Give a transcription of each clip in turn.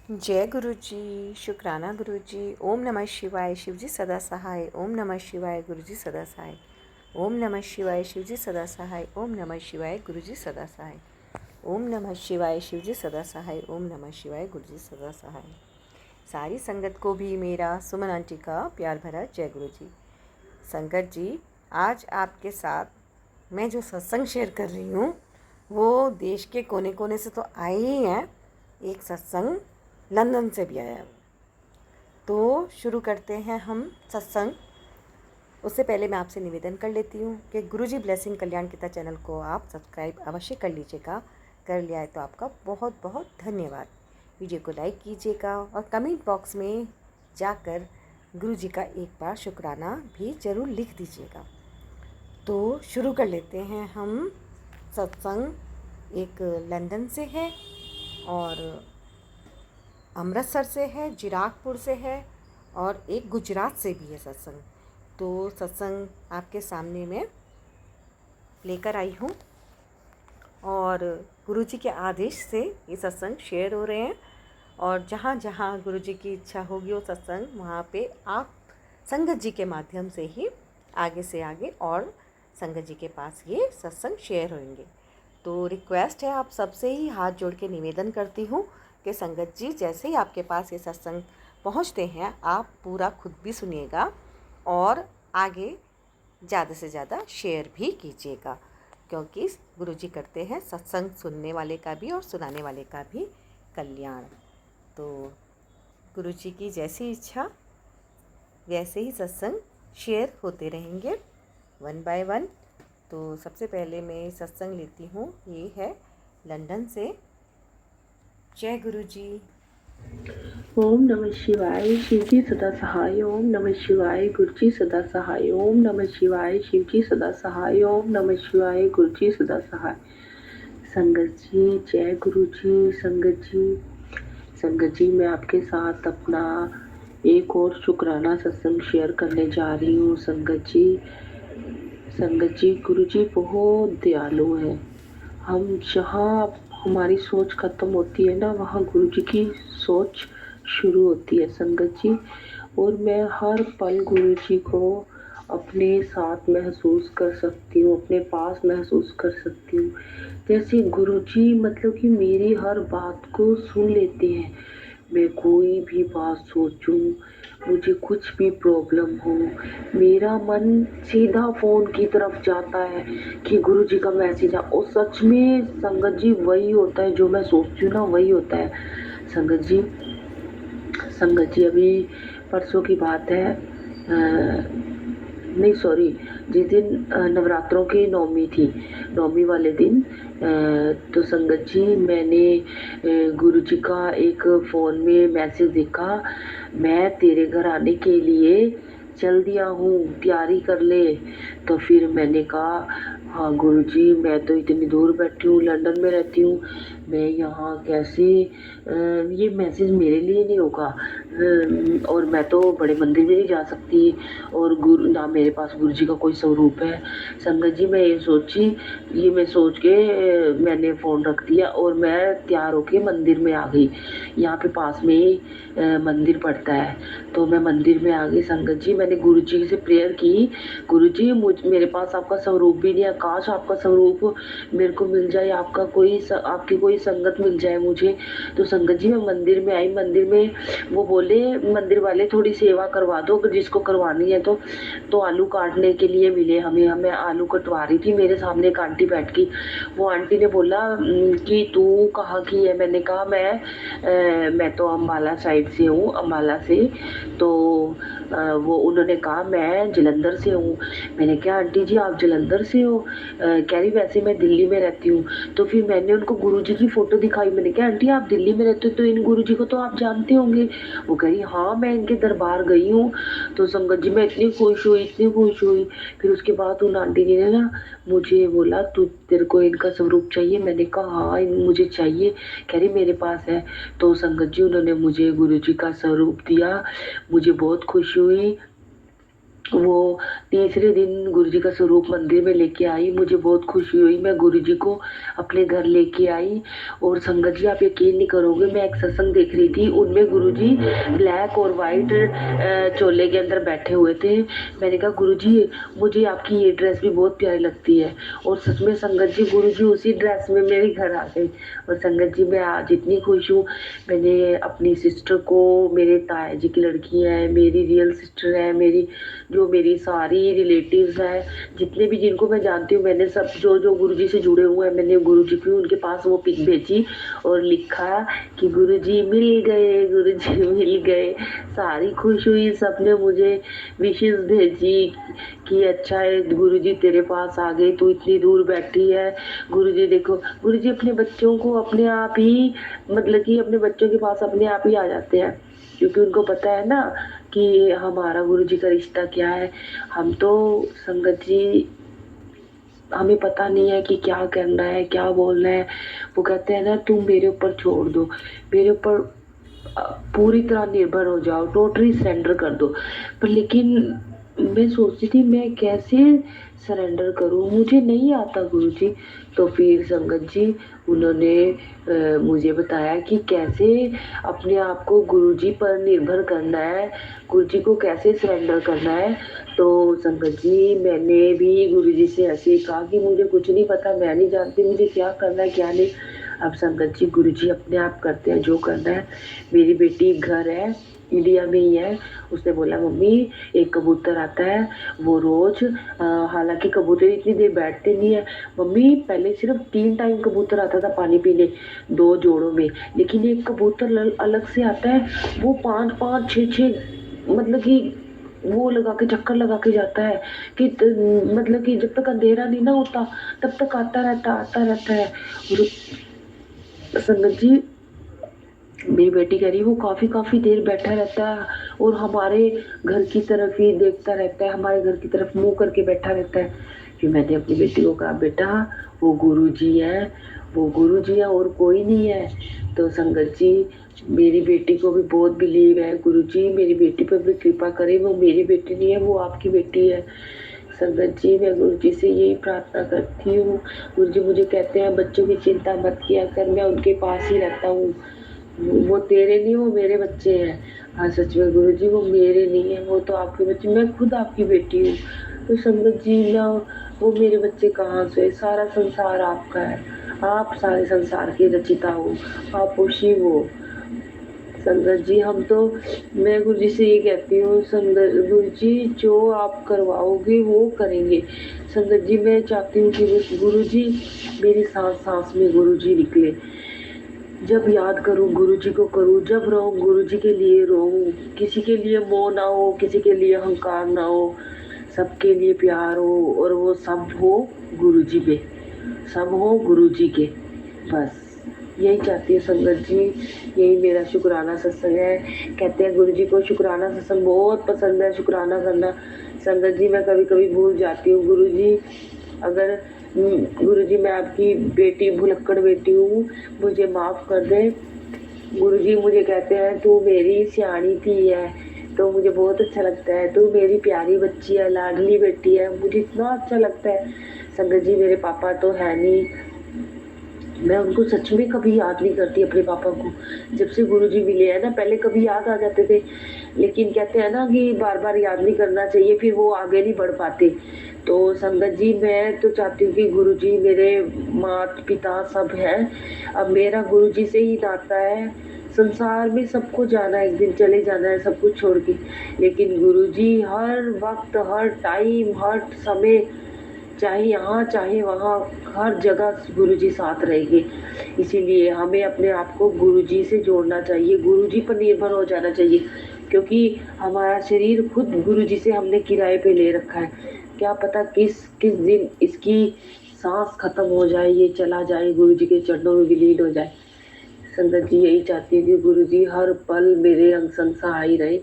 जय गुरु जी। शुक्राना गुरु जी। ओम नमः शिवाय, शिव जी सदा सहाय। ओम नमः शिवाय, गुरु जी सदा सहाय। ओम नमः शिवाय, शिव जी सदा सहाय। ओम नमः शिवाय, गुरु जी सदा सहाय। ओम नमः शिवाय, शिव जी सदा सहाय। ओम नमः शिवाय, गुरु जी सदा सहाय। सारी संगत को भी मेरा सुमन आंटी का प्यार भरा जय गुरु जी। संगत जी, आज आपके साथ मैं जो सत्संग शेयर कर रही हूँ वो देश के कोने कोने से तो आए ही हैं, एक सत्संग लंदन से भी आया है। तो शुरू करते हैं हम सत्संग। उससे पहले मैं आपसे निवेदन कर लेती हूँ कि गुरुजी ब्लेसिंग कल्याण गीता चैनल को आप सब्सक्राइब अवश्य कर लीजिएगा। कर लिया है तो आपका बहुत बहुत धन्यवाद। वीडियो को लाइक कीजिएगा और कमेंट बॉक्स में जाकर गुरुजी का एक बार शुक्राना भी ज़रूर लिख दीजिएगा। तो शुरू कर लेते हैं हम सत्संग। एक लंदन से है और अमृतसर से है, चिरागपुर से है और एक गुजरात से भी है सत्संग। तो सत्संग आपके सामने में लेकर आई हूँ और गुरुजी के आदेश से ये सत्संग शेयर हो रहे हैं। और जहाँ जहाँ गुरुजी की इच्छा होगी वो सत्संग वहाँ पे आप संगत जी के माध्यम से ही आगे से आगे और संगत जी के पास ये सत्संग शेयर होंगे। तो रिक्वेस्ट है आप सबसे ही हाथ जोड़ के निवेदन करती हूँ कि संगत जी जैसे ही आपके पास ये सत्संग पहुँचते हैं आप पूरा खुद भी सुनिएगा और आगे ज़्यादा से ज़्यादा शेयर भी कीजिएगा, क्योंकि गुरुजी करते हैं सत्संग सुनने वाले का भी और सुनाने वाले का भी कल्याण। तो गुरुजी की जैसी इच्छा वैसे ही सत्संग शेयर होते रहेंगे वन बाय वन। तो सबसे पहले मैं सत्संग लेती हूँ, ये है लंदन से। जय गुरु जी। ओम नमः शिवाय, शिव जी सदा सहाय। ओम नमः शिवाय, गुरु जी सदा सहाय। ओम नमः शिवाय, शिव जी सदा सहाय। ओम नमः शिवाय, गुरु जी सदा सहाय। संगत जी जय गुरु जी। संगत जी मैं आपके साथ अपना एक और शुक्राना सत्संग शेयर करने जा रही हूँ। संगत जी गुरु जी बहुत दयालु हैं। हम जहाँ हमारी सोच खत्म होती है ना, वहाँ गुरु जी की सोच शुरू होती है संगत जी। और मैं हर पल गुरु जी को अपने साथ महसूस कर सकती हूँ, अपने पास महसूस कर सकती हूँ। जैसे गुरु जी मतलब कि मेरी हर बात को सुन लेते हैं। मैं कोई भी बात सोचूं, मुझे कुछ भी प्रॉब्लम हो, मेरा मन सीधा फ़ोन की तरफ जाता है कि गुरु जी का मैसेज आ। और सच में संगत जी वही होता है, जो मैं सोचती हूँ ना वही होता है। संगत जी अभी परसों की बात है, नहीं सॉरी, जिस दिन नवरात्रों की नौमी थी, नौमी वाले दिन तो संगत जी मैंने गुरु जी का एक फ़ोन में मैसेज देखा, मैं तेरे घर आने के लिए चल दिया हूँ, तैयारी कर ले। तो फिर मैंने कहा हाँ गुरु जी, मैं तो इतनी दूर बैठी हूँ, लंदन में रहती हूँ, मैं यहाँ कैसे ये मैसेज मेरे लिए नहीं होगा। और मैं तो बड़े मंदिर में नहीं जा सकती और गुरु ना मेरे पास गुरु जी का कोई स्वरूप है। संगत जी मैं मैं सोच के मैंने फ़ोन रख दिया और मैं तैयार होके मंदिर में आ गई। यहाँ पे पास में ही मंदिर पड़ता है, तो मैं मंदिर में आ गई। संगत जी मैंने गुरु जी से प्रेयर की, गुरु जी मेरे पास आपका स्वरूप भी नहीं है, काश आपका स्वरूप मेरे को मिल जाए, आपकी कोई संगत मिल जाए मुझे। तो संगत जी मैं मंदिर में आई, मंदिर में वो बोले मंदिर वाले थोड़ी सेवा करवा दो, अगर जिसको करवानी है तो आलू काटने के लिए मिले हमें। हमें आलू कटवा रही थी, मेरे सामने एक आंटी बैठ गई। वो आंटी ने बोला कि तू कहाँ की है। मैंने कहा मैं तो अम्बाला साइड से हूँ, अम्बाला से। तो वो उन्होंने कहा मैं जलंधर से हूँ। मैंने कहा आंटी जी आप जलंधर से हो? कह रही वैसे मैं दिल्ली में रहती हूँ। तो फिर मैंने उनको गुरुजी की फ़ोटो दिखाई। मैंने कहा आंटी आप दिल्ली में रहते हो तो इन गुरुजी को तो आप जानते होंगे। वो कह रही हाँ मैं इनके दरबार गई हूँ। तो संगत जी मैं इतनी खुश हुई, इतनी खुश हुई। फिर उसके बाद उन आंटी ने ना मुझे बोला तेरे को इनका स्वरूप चाहिए? मैंने कहा हाँ मुझे चाहिए। कह रही मेरे पास है। तो संगत जी उन्होंने मुझे गुरु जी का स्वरूप दिया, मुझे बहुत खुशी हुई। वो तीसरे दिन गुरुजी का स्वरूप मंदिर में लेके आई। मुझे बहुत खुशी हुई। मैं गुरुजी को अपने घर लेके आई और संगत जी आप यकीन नहीं करोगे, मैं एक सत्संग देख रही थी, उनमें गुरुजी ब्लैक और वाइट चोले के अंदर बैठे हुए थे। मैंने कहा गुरुजी मुझे आपकी ये ड्रेस भी बहुत प्यारी लगती है। और सच में संगत जी गुरुजी उसी ड्रेस में मेरे घर आ गए। और संगत जी मैं आज इतनी खुश हूँ। मैंने अपनी सिस्टर को, मेरे ताया जी की लड़की है, मेरी रियल सिस्टर है, मेरी जो मेरी सारी रिलेटिव्स हैं, जितने भी जिनको मैं जानती हूँ, मैंने सब जो जो गुरुजी से जुड़े हुए हैं, मैंने गुरुजी की उनके पास वो पिक भेजी और लिखा कि गुरुजी मिल गए, गुरुजी मिल गए। सारी खुश हुई, सबने मुझे विशेष भेजी कि अच्छा है गुरुजी तेरे पास आ गए, तू इतनी दूर बैठी है। गुरुजी देखो, गुरुजी अपने बच्चों को अपने आप ही, मतलब कि अपने बच्चों के पास अपने आप ही आ जाते हैं, क्योंकि उनको पता है ना कि हमारा गुरुजी का रिश्ता क्या है। हम तो संगत जी, हमें पता नहीं है कि क्या करना है, क्या बोलना है। वो कहते हैं ना तुम मेरे ऊपर छोड़ दो, मेरे ऊपर पूरी तरह निर्भर हो जाओ, टोटली सरेंडर कर दो। पर लेकिन मैं सोचती थी मैं कैसे सरेंडर करूं, मुझे नहीं आता गुरुजी। तो फिर संगत जी उन्होंने मुझे बताया कि कैसे अपने आप को गुरुजी पर निर्भर करना है, गुरुजी को कैसे सरेंडर करना है। तो संगत जी मैंने भी गुरुजी से ऐसे ही कहा कि मुझे कुछ नहीं पता, मैं नहीं जानती मुझे क्या करना है क्या नहीं। अब संगत जी गुरुजी अपने आप करते हैं जो करना है। मेरी बेटी घर है, इंडिया में ही है, उसने बोला मम्मी एक कबूतर आता है, वो रोज हालांकि कबूतर इतनी देर बैठते नहीं है मम्मी, पहले सिर्फ 3 टाइम कबूतर आता था पानी पीने 2 जोड़ों में, लेकिन एक कबूतर अलग से आता है, वो 5-5 6-6 मतलब कि वो लगा के चक्कर लगा के जाता है कि मतलब कि जब तक अंधेरा नहीं ना होता तब तक आता रहता है। और संगत जी मेरी बेटी कह रही वो काफी काफी देर बैठा रहता है और हमारे घर की तरफ ही देखता रहता है, हमारे घर की तरफ मुंह करके बैठा रहता है। फिर मैंने अपनी बेटी को कहा बेटा वो गुरुजी है, वो गुरुजी है और कोई नहीं है। तो संगत जी मेरी बेटी को भी बहुत बिलीव है, गुरुजी मेरी बेटी पर भी कृपा करे, वो मेरी बेटी नहीं है वो आपकी बेटी है। संगत जी मैं गुरु जी से यही प्रार्थना करती हूँ। गुरु जी मुझे कहते हैं बच्चों की चिंता मत किया कर, मैं उनके पास ही रहता हूँ, वो तेरे नहीं वो मेरे बच्चे हैं। हाँ सच में गुरु जी वो मेरे नहीं है, वो तो आपके बच्चे, मैं खुद आपकी बेटी हूँ। तो संगत जी ना वो मेरे बच्चे कहाँ से, सारा संसार आपका है, आप सारे संसार के रचिता हो, आप वो शिव हो। संगत जी हम तो, मैं गुरु जी से ये कहती हूँ संगत गुरु जी जो आप करवाओगे वो करेंगे। संगत जी मैं चाहती हूँ कि गुरु जी मेरी सांस सांस में गुरु जी निकले, जब याद करूँ गुरु जी को करूँ, जब रहूँ गुरु जी के लिए रहूँ, किसी के लिए मोह ना हो, किसी के लिए अहंकार ना हो, सबके लिए प्यार हो और वो सब हो गुरु जी पे, सब हो गुरु जी के, बस यही चाहती है संगत जी। यही मेरा शुक्राना सत्संग है। कहते हैं गुरु जी को शुक्राना सत्संग बहुत पसंद है, शुक्राना करना। संगत जी मैं कभी कभी भूल जाती हूँ गुरु जी, अगर गुरु जी मैं आपकी बेटी भुलक्कड़ बेटी हूँ, मुझे माफ़ कर दे। गुरु जी मुझे कहते हैं तू मेरी सियाणी थी है, तो मुझे बहुत अच्छा लगता है, तू मेरी प्यारी बच्ची है, लाडली बेटी है, मुझे इतना अच्छा लगता है। संगत जी मेरे पापा तो है नहीं, मैं उनको सच में कभी याद नहीं करती अपने पापा को। जब से गुरुजी मिले हैं ना, पहले कभी याद आ जाते थे, लेकिन कहते हैं ना कि बार बार याद नहीं करना चाहिए, फिर वो आगे नहीं बढ़ पाते। तो संगत जी मैं तो चाहती हूँ कि गुरुजी मेरे माता पिता सब हैं, अब मेरा गुरुजी से ही नाता है। संसार में सबको जाना है, एक दिन चले जाना है सब कुछ छोड़ के, लेकिन गुरुजी हर वक्त हर टाइम हर समय, चाहे यहाँ चाहे वहाँ, हर जगह गुरुजी साथ रहेंगे। इसीलिए हमें अपने आप को गुरुजी से जोड़ना चाहिए, गुरुजी पर निर्भर हो जाना चाहिए, क्योंकि हमारा शरीर खुद गुरुजी से हमने किराए पे ले रखा है। क्या पता किस किस दिन इसकी सांस खत्म हो जाए, ये चला जाए, गुरुजी के चरणों में विलीन हो जाए। संगत जी यही चाहती हूँ कि गुरुजी हर पल मेरे अंग संग सहाय रहे,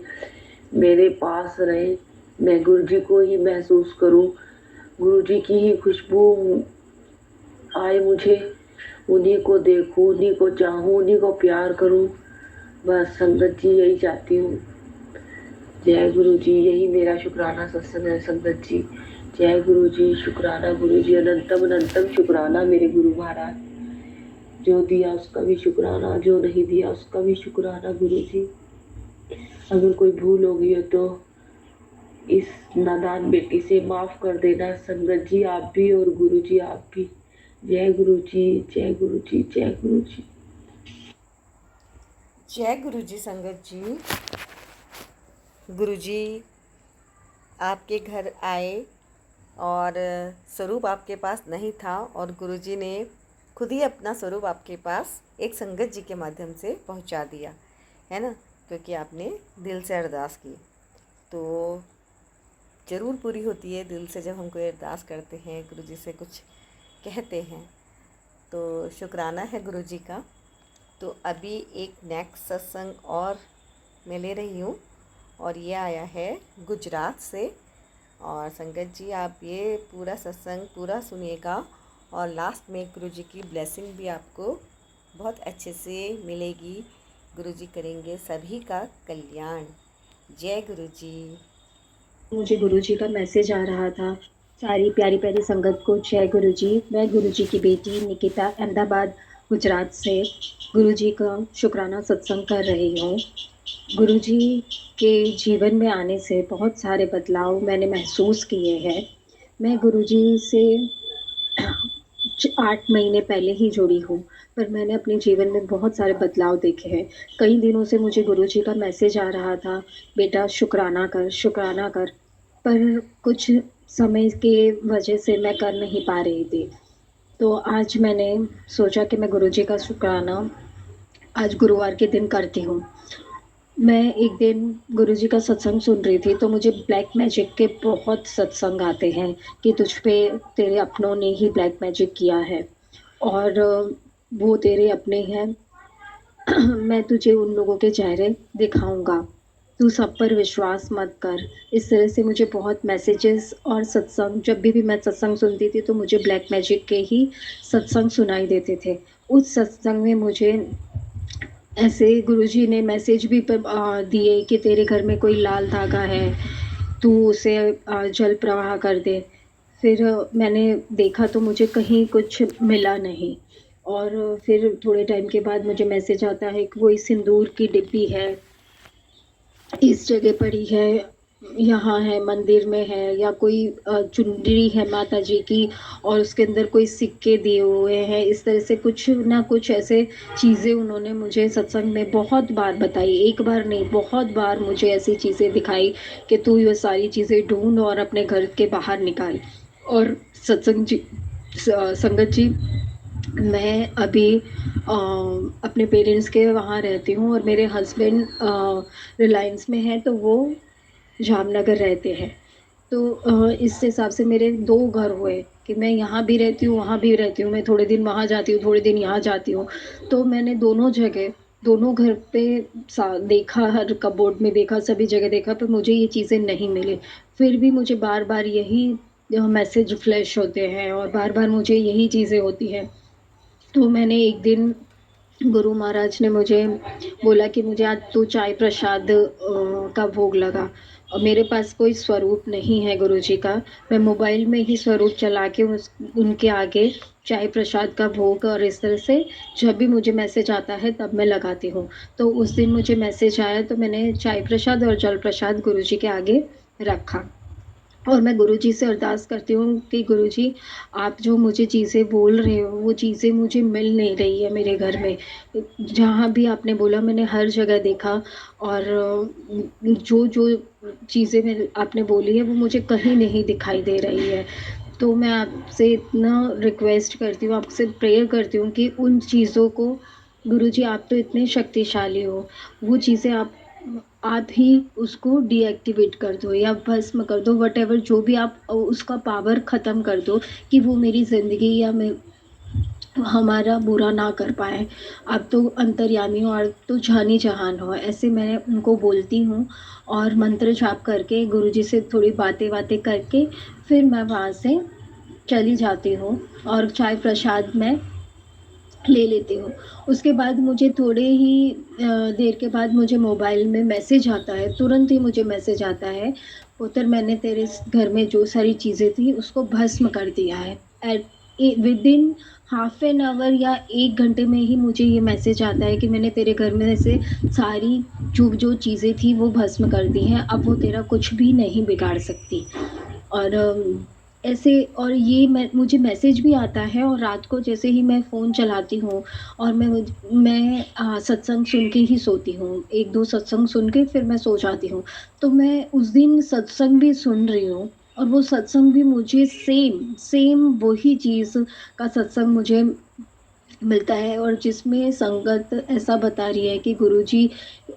मेरे पास रहे, मैं गुरुजी को ही महसूस करूँ, गुरुजी की ही खुशबू आए मुझे, उन्हीं को देखूं, उन्हीं को चाहूं, उन्हीं को प्यार करूं, बस संगत जी यही चाहती हूँ। जय गुरु जी, यही मेरा शुक्राना सत्संग है संगत जी। जय गुरु जी, शुक्राना गुरु जी, अनंतम अनंतम शुक्राना मेरे गुरु महाराज। जो दिया उसका भी शुक्राना, जो नहीं दिया उसका भी शुक्राना गुरु जी। अगर कोई भूल हो गई हो तो इस नादान बेटी से माफ कर देना संगत जी, आप भी और गुरु जी आप भी। जय गुरु जी, जय गुरु जी, जय गुरु जी। जय गुरु जी संगत जी। गुरु जी आपके घर आए और स्वरूप आपके पास नहीं था, और गुरु जी ने खुद ही अपना स्वरूप आपके पास एक संगत जी के माध्यम से पहुंचा दिया, है ना, क्योंकि आपने दिल से अरदास की। तो ज़रूर पूरी होती है दिल से, जब हम कोई अरदास करते हैं, गुरु जी से कुछ कहते हैं, तो शुक्राना है गुरु जी का। तो अभी एक नेक्स्ट सत्संग और मैं ले रही हूँ, और ये आया है गुजरात से। और संगत जी आप ये पूरा सत्संग पूरा सुनिएगा, और लास्ट में गुरु जी की ब्लेसिंग भी आपको बहुत अच्छे से मिलेगी। गुरु जी करेंगे सभी का कल्याण। जय गुरु जी। मुझे गुरुजी का मैसेज आ रहा था। सारी प्यारी प्यारी संगत को जय गुरुजी। मैं गुरुजी की बेटी निकिता अहमदाबाद गुजरात से गुरुजी का शुक्राना सत्संग कर रही हूँ। गुरुजी के जीवन में आने से बहुत सारे बदलाव मैंने महसूस किए हैं। मैं गुरुजी से 8 महीने पहले ही जुड़ी हूँ, पर मैंने अपने जीवन में बहुत सारे बदलाव देखे हैं। कई दिनों से मुझे गुरुजी का मैसेज आ रहा था, बेटा शुक्राना कर, शुक्राना कर, पर कुछ समय के वजह से मैं कर नहीं पा रही थी। तो आज मैंने सोचा कि मैं गुरुजी का शुक्राना आज गुरुवार के दिन करती हूँ। मैं एक दिन गुरुजी का सत्संग सुन रही थी, तो मुझे ब्लैक मैजिक के बहुत सत्संग आते हैं कि तुझ पे तेरे अपनों ने ही ब्लैक मैजिक किया है, और वो तेरे अपने हैं। मैं तुझे उन लोगों के चेहरे दिखाऊंगा, तू सब पर विश्वास मत कर। इस तरह से मुझे बहुत मैसेजेस और सत्संग, जब भी मैं सत्संग सुनती थी तो मुझे ब्लैक मैजिक के ही सत्संग सुनाई देते थे। उस सत्संग में मुझे ऐसे गुरुजी ने मैसेज भी दिए कि तेरे घर में कोई लाल धागा है, तू उसे जल प्रवाह कर दे। फिर मैंने देखा तो मुझे कहीं कुछ मिला नहीं, और फिर थोड़े टाइम के बाद मुझे मैसेज आता है कि कोई सिंदूर की डिब्बी है, इस जगह पड़ी है, यहाँ है, मंदिर में है, या कोई चुनरी है माता जी की और उसके अंदर कोई सिक्के दिए हुए हैं। इस तरह से कुछ ना कुछ ऐसे चीज़ें उन्होंने मुझे सत्संग में बहुत बार बताई। एक बार नहीं, बहुत बार मुझे ऐसी चीज़ें दिखाई कि तू ये सारी चीज़ें ढूंढ और अपने घर के बाहर निकाल। और सत्संग जी, संगत जी, मैं अभी अपने पेरेंट्स के वहाँ रहती हूँ, और मेरे हस्बैंड रिलायंस में हैं, तो वो जामनगर रहते हैं। तो इस हिसाब से मेरे 2 घर हुए कि मैं यहाँ भी रहती हूँ, वहाँ भी रहती हूँ। मैं थोड़े दिन वहाँ जाती हूँ, थोड़े दिन यहाँ जाती हूँ। तो मैंने दोनों जगह, दोनों घर पे देखा, हर कबोर्ड में देखा, सभी जगह देखा, पर मुझे ये चीज़ें नहीं मिली। फिर भी मुझे बार-बार यही मैसेज फ्लैश होते हैं, और बार-बार मुझे यही चीज़ें होती हैं। तो मैंने एक दिन गुरु महाराज ने मुझे बोला कि मुझे आज तू चाय प्रसाद का भोग लगा। और मेरे पास कोई स्वरूप नहीं है गुरु जी का। मैं मोबाइल में ही स्वरूप चला के उनके आगे चाय प्रसाद का भोग, और इस तरह से जब भी मुझे मैसेज आता है तब मैं लगाती हूँ। तो उस दिन मुझे मैसेज आया, तो मैंने चाय प्रसाद और जल प्रसाद गुरु जी के आगे रखा, और मैं गुरुजी से अरदास करती हूँ कि गुरुजी, आप जो मुझे चीज़ें बोल रहे हो वो चीज़ें मुझे मिल नहीं रही है मेरे घर में। जहाँ भी आपने बोला मैंने हर जगह देखा, और जो चीज़ें आपने बोली है वो मुझे कहीं नहीं दिखाई दे रही है। तो मैं आपसे इतना रिक्वेस्ट करती हूँ, आपसे प्रेयर करती हूँ कि उन चीज़ों को, गुरुजी आप तो इतने शक्तिशाली हो, वो चीज़ें आप ही उसको डीएक्टिवेट कर दो या भस्म कर दो, व्हाटएवर जो भी आप उसका पावर ख़त्म कर दो, कि वो मेरी ज़िंदगी या मैं हमारा बुरा ना कर पाए। आप तो अंतर्यामी हो, और तो जानी जहान हो, ऐसे मैं उनको बोलती हूँ। और मंत्र जाप करके गुरुजी से थोड़ी बातें करके फिर मैं वहाँ से चली जाती हूँ, और चाय प्रसाद मैं ले लेती हूँ। उसके बाद मुझे थोड़े ही देर के बाद मुझे मोबाइल में मैसेज आता है, तुरंत ही मुझे मैसेज आता है, पुत्र मैंने तेरे इस घर में जो सारी चीज़ें थी उसको भस्म कर दिया है। विदिन हाफ एन आवर या 1 घंटे में ही मुझे ये मैसेज आता है कि मैंने तेरे घर में से सारी जो चीज़ें थी वो भस्म कर दी हैं, अब वो तेरा कुछ भी नहीं बिगाड़ सकती। और ऐसे और ये मुझे मैसेज भी आता है, और रात को जैसे ही मैं फ़ोन चलाती हूँ और मैं सत्संग सुन के ही सोती हूँ। 1-2 सत्संग सुन के फिर मैं सो जाती हूँ। तो मैं उस दिन सत्संग भी सुन रही हूँ, और वो सत्संग भी मुझे सेम वही चीज़ का सत्संग मुझे मिलता है, और जिसमें संगत ऐसा बता रही है कि गुरुजी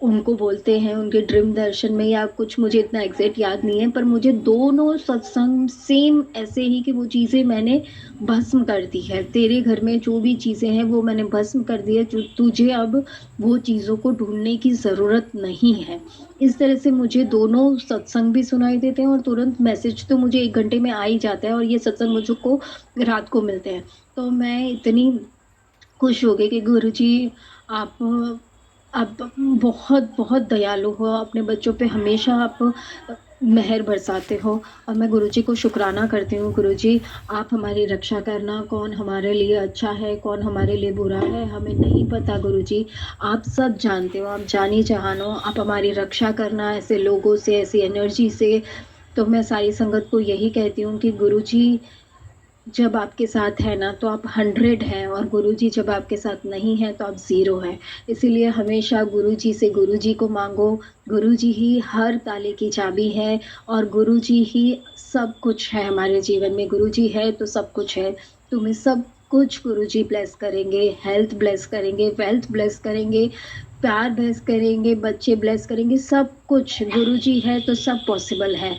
उनको बोलते हैं उनके ड्रीम दर्शन में, या कुछ मुझे इतना एग्जैक्ट याद नहीं है, पर मुझे दोनों सत्संग सेम ऐसे ही कि वो चीज़ें मैंने भस्म कर दी है, तेरे घर में जो भी चीज़ें हैं वो मैंने भस्म कर दी है, जो तुझे अब वो चीज़ों को ढूंढने की ज़रूरत नहीं है। इस तरह से मुझे दोनों सत्संग भी सुनाई देते हैं, और तुरंत मैसेज तो मुझे 1 घंटे में आ ही जाता है, और ये सत्संग मुझको रात को मिलते हैं। तो मैं इतनी खुश हो गई कि गुरुजी आप आप बहुत बहुत दयालु हो, अपने बच्चों पे हमेशा आप मेहर बरसाते हो, और मैं गुरुजी को शुक्राना करती हूँ। गुरुजी आप हमारी रक्षा करना, कौन हमारे लिए अच्छा है कौन हमारे लिए बुरा है हमें नहीं पता गुरुजी, आप सब जानते हो, आप जानी जहान हो, आप हमारी रक्षा करना ऐसे लोगों से, ऐसी एनर्जी से। तो मैं सारी संगत को यही कहती हूँ कि गुरुजी जब आपके साथ है ना तो आप 100 हैं, और गुरुजी जब आपके साथ नहीं है तो आप 0 हैं। इसीलिए हमेशा गुरुजी से गुरुजी को मांगो, गुरुजी ही हर ताले की चाबी है, और गुरुजी ही सब कुछ है हमारे जीवन में। गुरुजी है तो सब कुछ है। तुम्हें सब कुछ गुरुजी ब्लेस करेंगे, हेल्थ ब्लेस करेंगे, वेल्थ ब्लेस करेंगे, प्यार ब्लेस करेंगे, बच्चे ब्लेस करेंगे, सब कुछ गुरुजी है तो सब पॉसिबल है।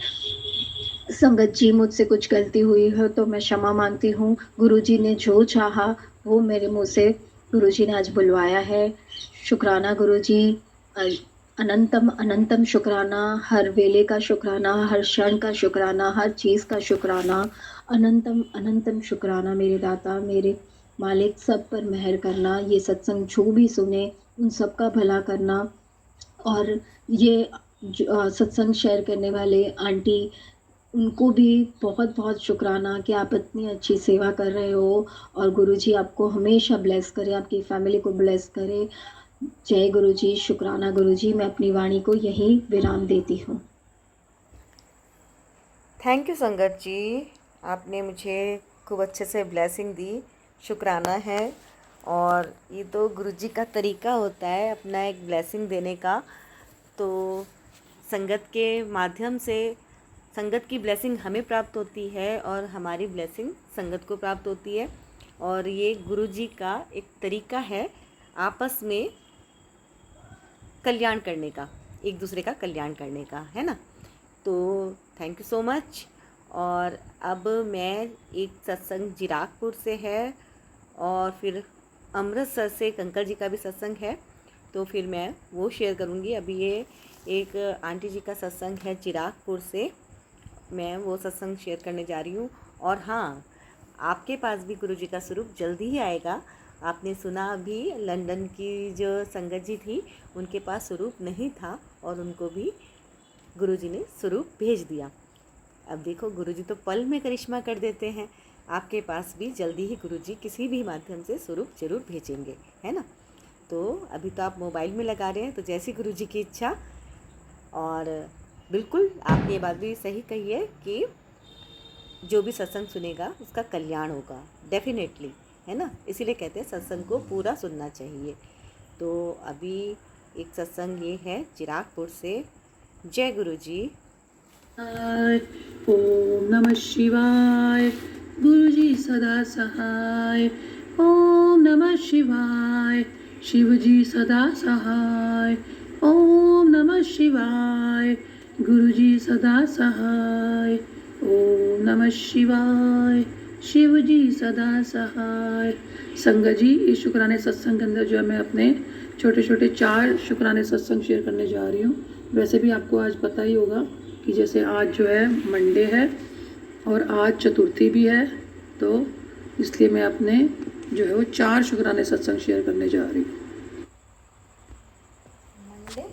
संगत जी मुझसे कुछ गलती हुई हो तो मैं क्षमा मांगती हूँ। गुरुजी ने जो चाहा वो मेरे मुँह से गुरुजी ने आज बुलवाया है। शुक्राना गुरुजी, अनंतम अनंतम शुक्राना, हर वेले का शुक्राना, हर क्षण का शुक्राना, हर चीज़ का शुक्राना, अनंतम अनंतम शुक्राना मेरे दाता, मेरे मालिक, सब पर मेहर करना। ये सत्संग जो भी सुने उन सबका भला करना। और ये सत्संग शेयर करने वाले आंटी, उनको भी बहुत-बहुत शुक्राना कि आप इतनी अच्छी सेवा कर रहे हो, और गुरुजी आपको हमेशा ब्लेस करे, आपकी फैमिली को ब्लेस करे। जय गुरुजी, शुक्राना गुरुजी। मैं अपनी वाणी को यहीं विराम देती हूँ। थैंक यू संगत जी, आपने मुझे खूब अच्छे से ब्लेसिंग दी, शुक्राना है। और ये तो गुरुजी का तरीका होता है अपना एक ब्लेसिंग देने का। तो संगत के माध्यम से संगत की ब्लेसिंग हमें प्राप्त होती है, और हमारी ब्लेसिंग संगत को प्राप्त होती है। और ये गुरुजी का एक तरीका है आपस में कल्याण करने का, एक दूसरे का कल्याण करने का, है ना। तो थैंक यू सो मच। और अब मैं एक सत्संग जिराकपुर से है, और फिर अमृतसर से एक अंकल जी का भी सत्संग है, तो फिर मैं वो शेयर करूँगी। अभी ये एक आंटी जी का सत्संग है जिराकपुर से, मैं वो सत्संग शेयर करने जा रही हूँ। और हाँ, आपके पास भी गुरुजी का स्वरूप जल्दी ही आएगा। आपने सुना अभी लंदन की जो संगत जी थी उनके पास स्वरूप नहीं था, और उनको भी गुरुजी ने स्वरूप भेज दिया। अब देखो गुरुजी तो पल में करिश्मा कर देते हैं, आपके पास भी जल्दी ही गुरुजी किसी भी माध्यम से स्वरूप जरूर भेजेंगे, है ना। तो अभी तो आप मोबाइल में लगा रहे हैं, तो जैसी गुरुजी की इच्छा। और बिल्कुल आपने ये बात भी सही कही है कि जो भी सत्संग सुनेगा उसका कल्याण होगा, डेफिनेटली, है ना। इसीलिए कहते हैं सत्संग को पूरा सुनना चाहिए। तो अभी एक सत्संग ये है चिरागपुर से। जय गुरुजी। ओम नमः शिवाय। गुरुजी सदा सहाय। ओम नमः शिवाय। शिवजी सदा सहाय। ओम नमः शिवाय। गुरुजी सदा सहाय। ओम नमः शिवाय। शिवजी सदा सहाय। संगत जी, इस शुक्राने सत्संग के अंदर जो है मैं अपने छोटे छोटे 4 शुक्राने सत्संग शेयर करने जा रही हूँ। वैसे भी आपको आज पता ही होगा कि जैसे आज जो है मंडे है और आज चतुर्थी भी है, तो इसलिए मैं अपने जो है वो 4 शुक्राने सत्संग शेयर करने जा रही हूँ। मंडे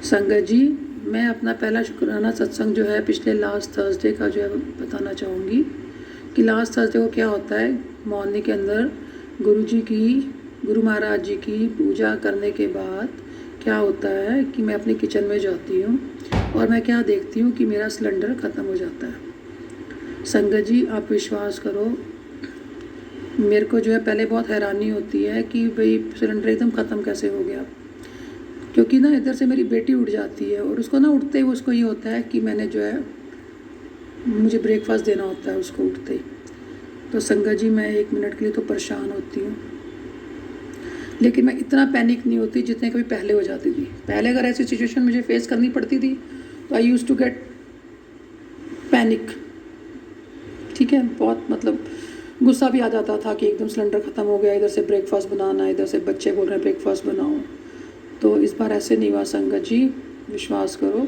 संगत जी, मैं अपना पहला शुक्राना सत्संग जो है पिछले लास्ट थर्सडे का जो है बताना चाहूँगी कि लास्ट थर्सडे को क्या होता है। मॉर्निंग के अंदर गुरु महाराज जी की पूजा करने के बाद क्या होता है कि मैं अपनी किचन में जाती हूँ और मैं क्या देखती हूँ कि मेरा सिलेंडर ख़त्म हो जाता है। संगत जी, आप विश्वास करो, मेरे को जो है पहले बहुत हैरानी होती है कि भाई सिलेंडर एकदम ख़त्म कैसे हो गया, क्योंकि ना इधर से मेरी बेटी उठ जाती है और उसको ना उठते ही उसको ये होता है कि मैंने जो है मुझे ब्रेकफास्ट देना होता है उसको उठते ही। तो संगत जी, मैं 1 मिनट के लिए तो परेशान होती हूँ, लेकिन मैं इतना पैनिक नहीं होती जितने कभी पहले हो जाती थी। पहले अगर ऐसी सिचुएशन मुझे फेस करनी पड़ती थी तो आई यूज़ टू गेट पैनिक, ठीक है, बहुत मतलब गुस्सा भी आ जाता था कि एकदम सिलेंडर ख़त्म हो गया, इधर से ब्रेकफास्ट बनाना, इधर से बच्चे बोल रहे हैं ब्रेकफास्ट बनाओ। तो इस बार ऐसे नहीं हुआ संगत जी, विश्वास करो,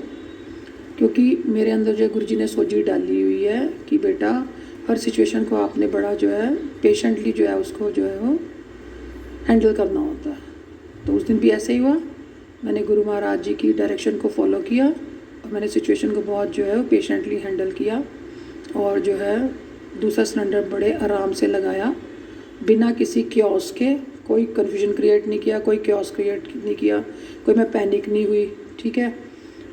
क्योंकि मेरे अंदर जो है गुरु जी ने सोची डाली हुई है कि बेटा हर सिचुएशन को आपने बड़ा जो है पेशेंटली जो है उसको जो है वो हैंडल करना होता है। तो उस दिन भी ऐसे ही हुआ, मैंने गुरु महाराज जी की डायरेक्शन को फॉलो किया और मैंने सिचुएशन को बहुत जो है वो पेशेंटली हैंडल किया और जो है दूसरा सिलेंडर बड़े आराम से लगाया, बिना किसी क्योस के। कोई कन्फ्यूजन क्रिएट नहीं किया, कोई क्योस क्रिएट नहीं किया, कोई मैं पैनिक नहीं हुई, ठीक है,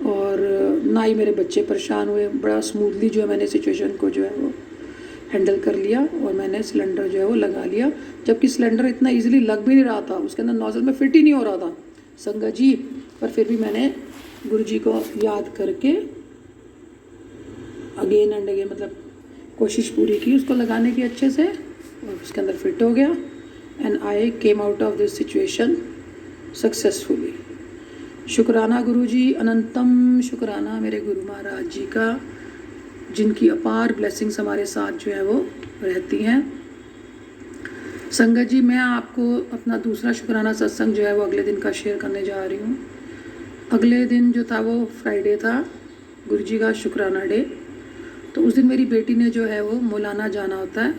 और ना ही मेरे बच्चे परेशान हुए। बड़ा स्मूथली जो है मैंने सिचुएशन को जो है वो हैंडल कर लिया और मैंने सिलेंडर जो है वो लगा लिया, जबकि सिलेंडर इतना इजीली लग भी नहीं रहा था, उसके अंदर नोजल में फिट ही नहीं हो रहा था संगत जी। पर फिर भी मैंने गुरु जी को याद करके अगेन एंड अगेन मतलब कोशिश पूरी की उसको लगाने की अच्छे से, और उसके अंदर फिट हो गया and I came out of this situation successfully. शुक्राना गुरु जी, अनंतम शुक्राना मेरे गुरु महाराज जी का, जिनकी अपार ब्लेसिंग्स हमारे साथ जो है वो रहती हैं। संगत जी, मैं आपको अपना दूसरा शुक्राना सत्संग जो है वो अगले दिन का शेयर करने जा रही हूँ। अगले दिन जो था वो फ्राइडे था, गुरु जी का शुक्राना डे। तो उस दिन मेरी बेटी ने जो है वो मौलाना जाना होता है,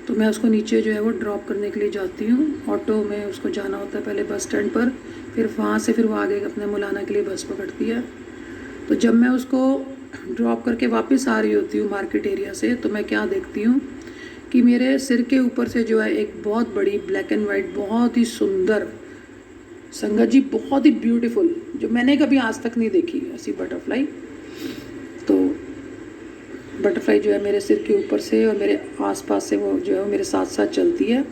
तो मैं उसको नीचे जो है वो ड्रॉप करने के लिए जाती हूँ। ऑटो में उसको जाना होता है पहले बस स्टैंड पर, फिर वहाँ से फिर वो आगे अपने मौलाना के लिए बस पकड़ती है। तो जब मैं उसको ड्रॉप करके वापस आ रही होती हूँ मार्केट एरिया से, तो मैं क्या देखती हूँ कि मेरे सिर के ऊपर से जो है एक बहुत बड़ी ब्लैक एंड वाइट बहुत ही सुंदर संगत जी, बहुत ही ब्यूटीफुल, जो मैंने कभी आज तक नहीं देखी ऐसी बटरफ्लाई। तो बटरफ्लाई जो है मेरे सिर के ऊपर से और मेरे आसपास से वो जो है मेरे साथ साथ चलती है,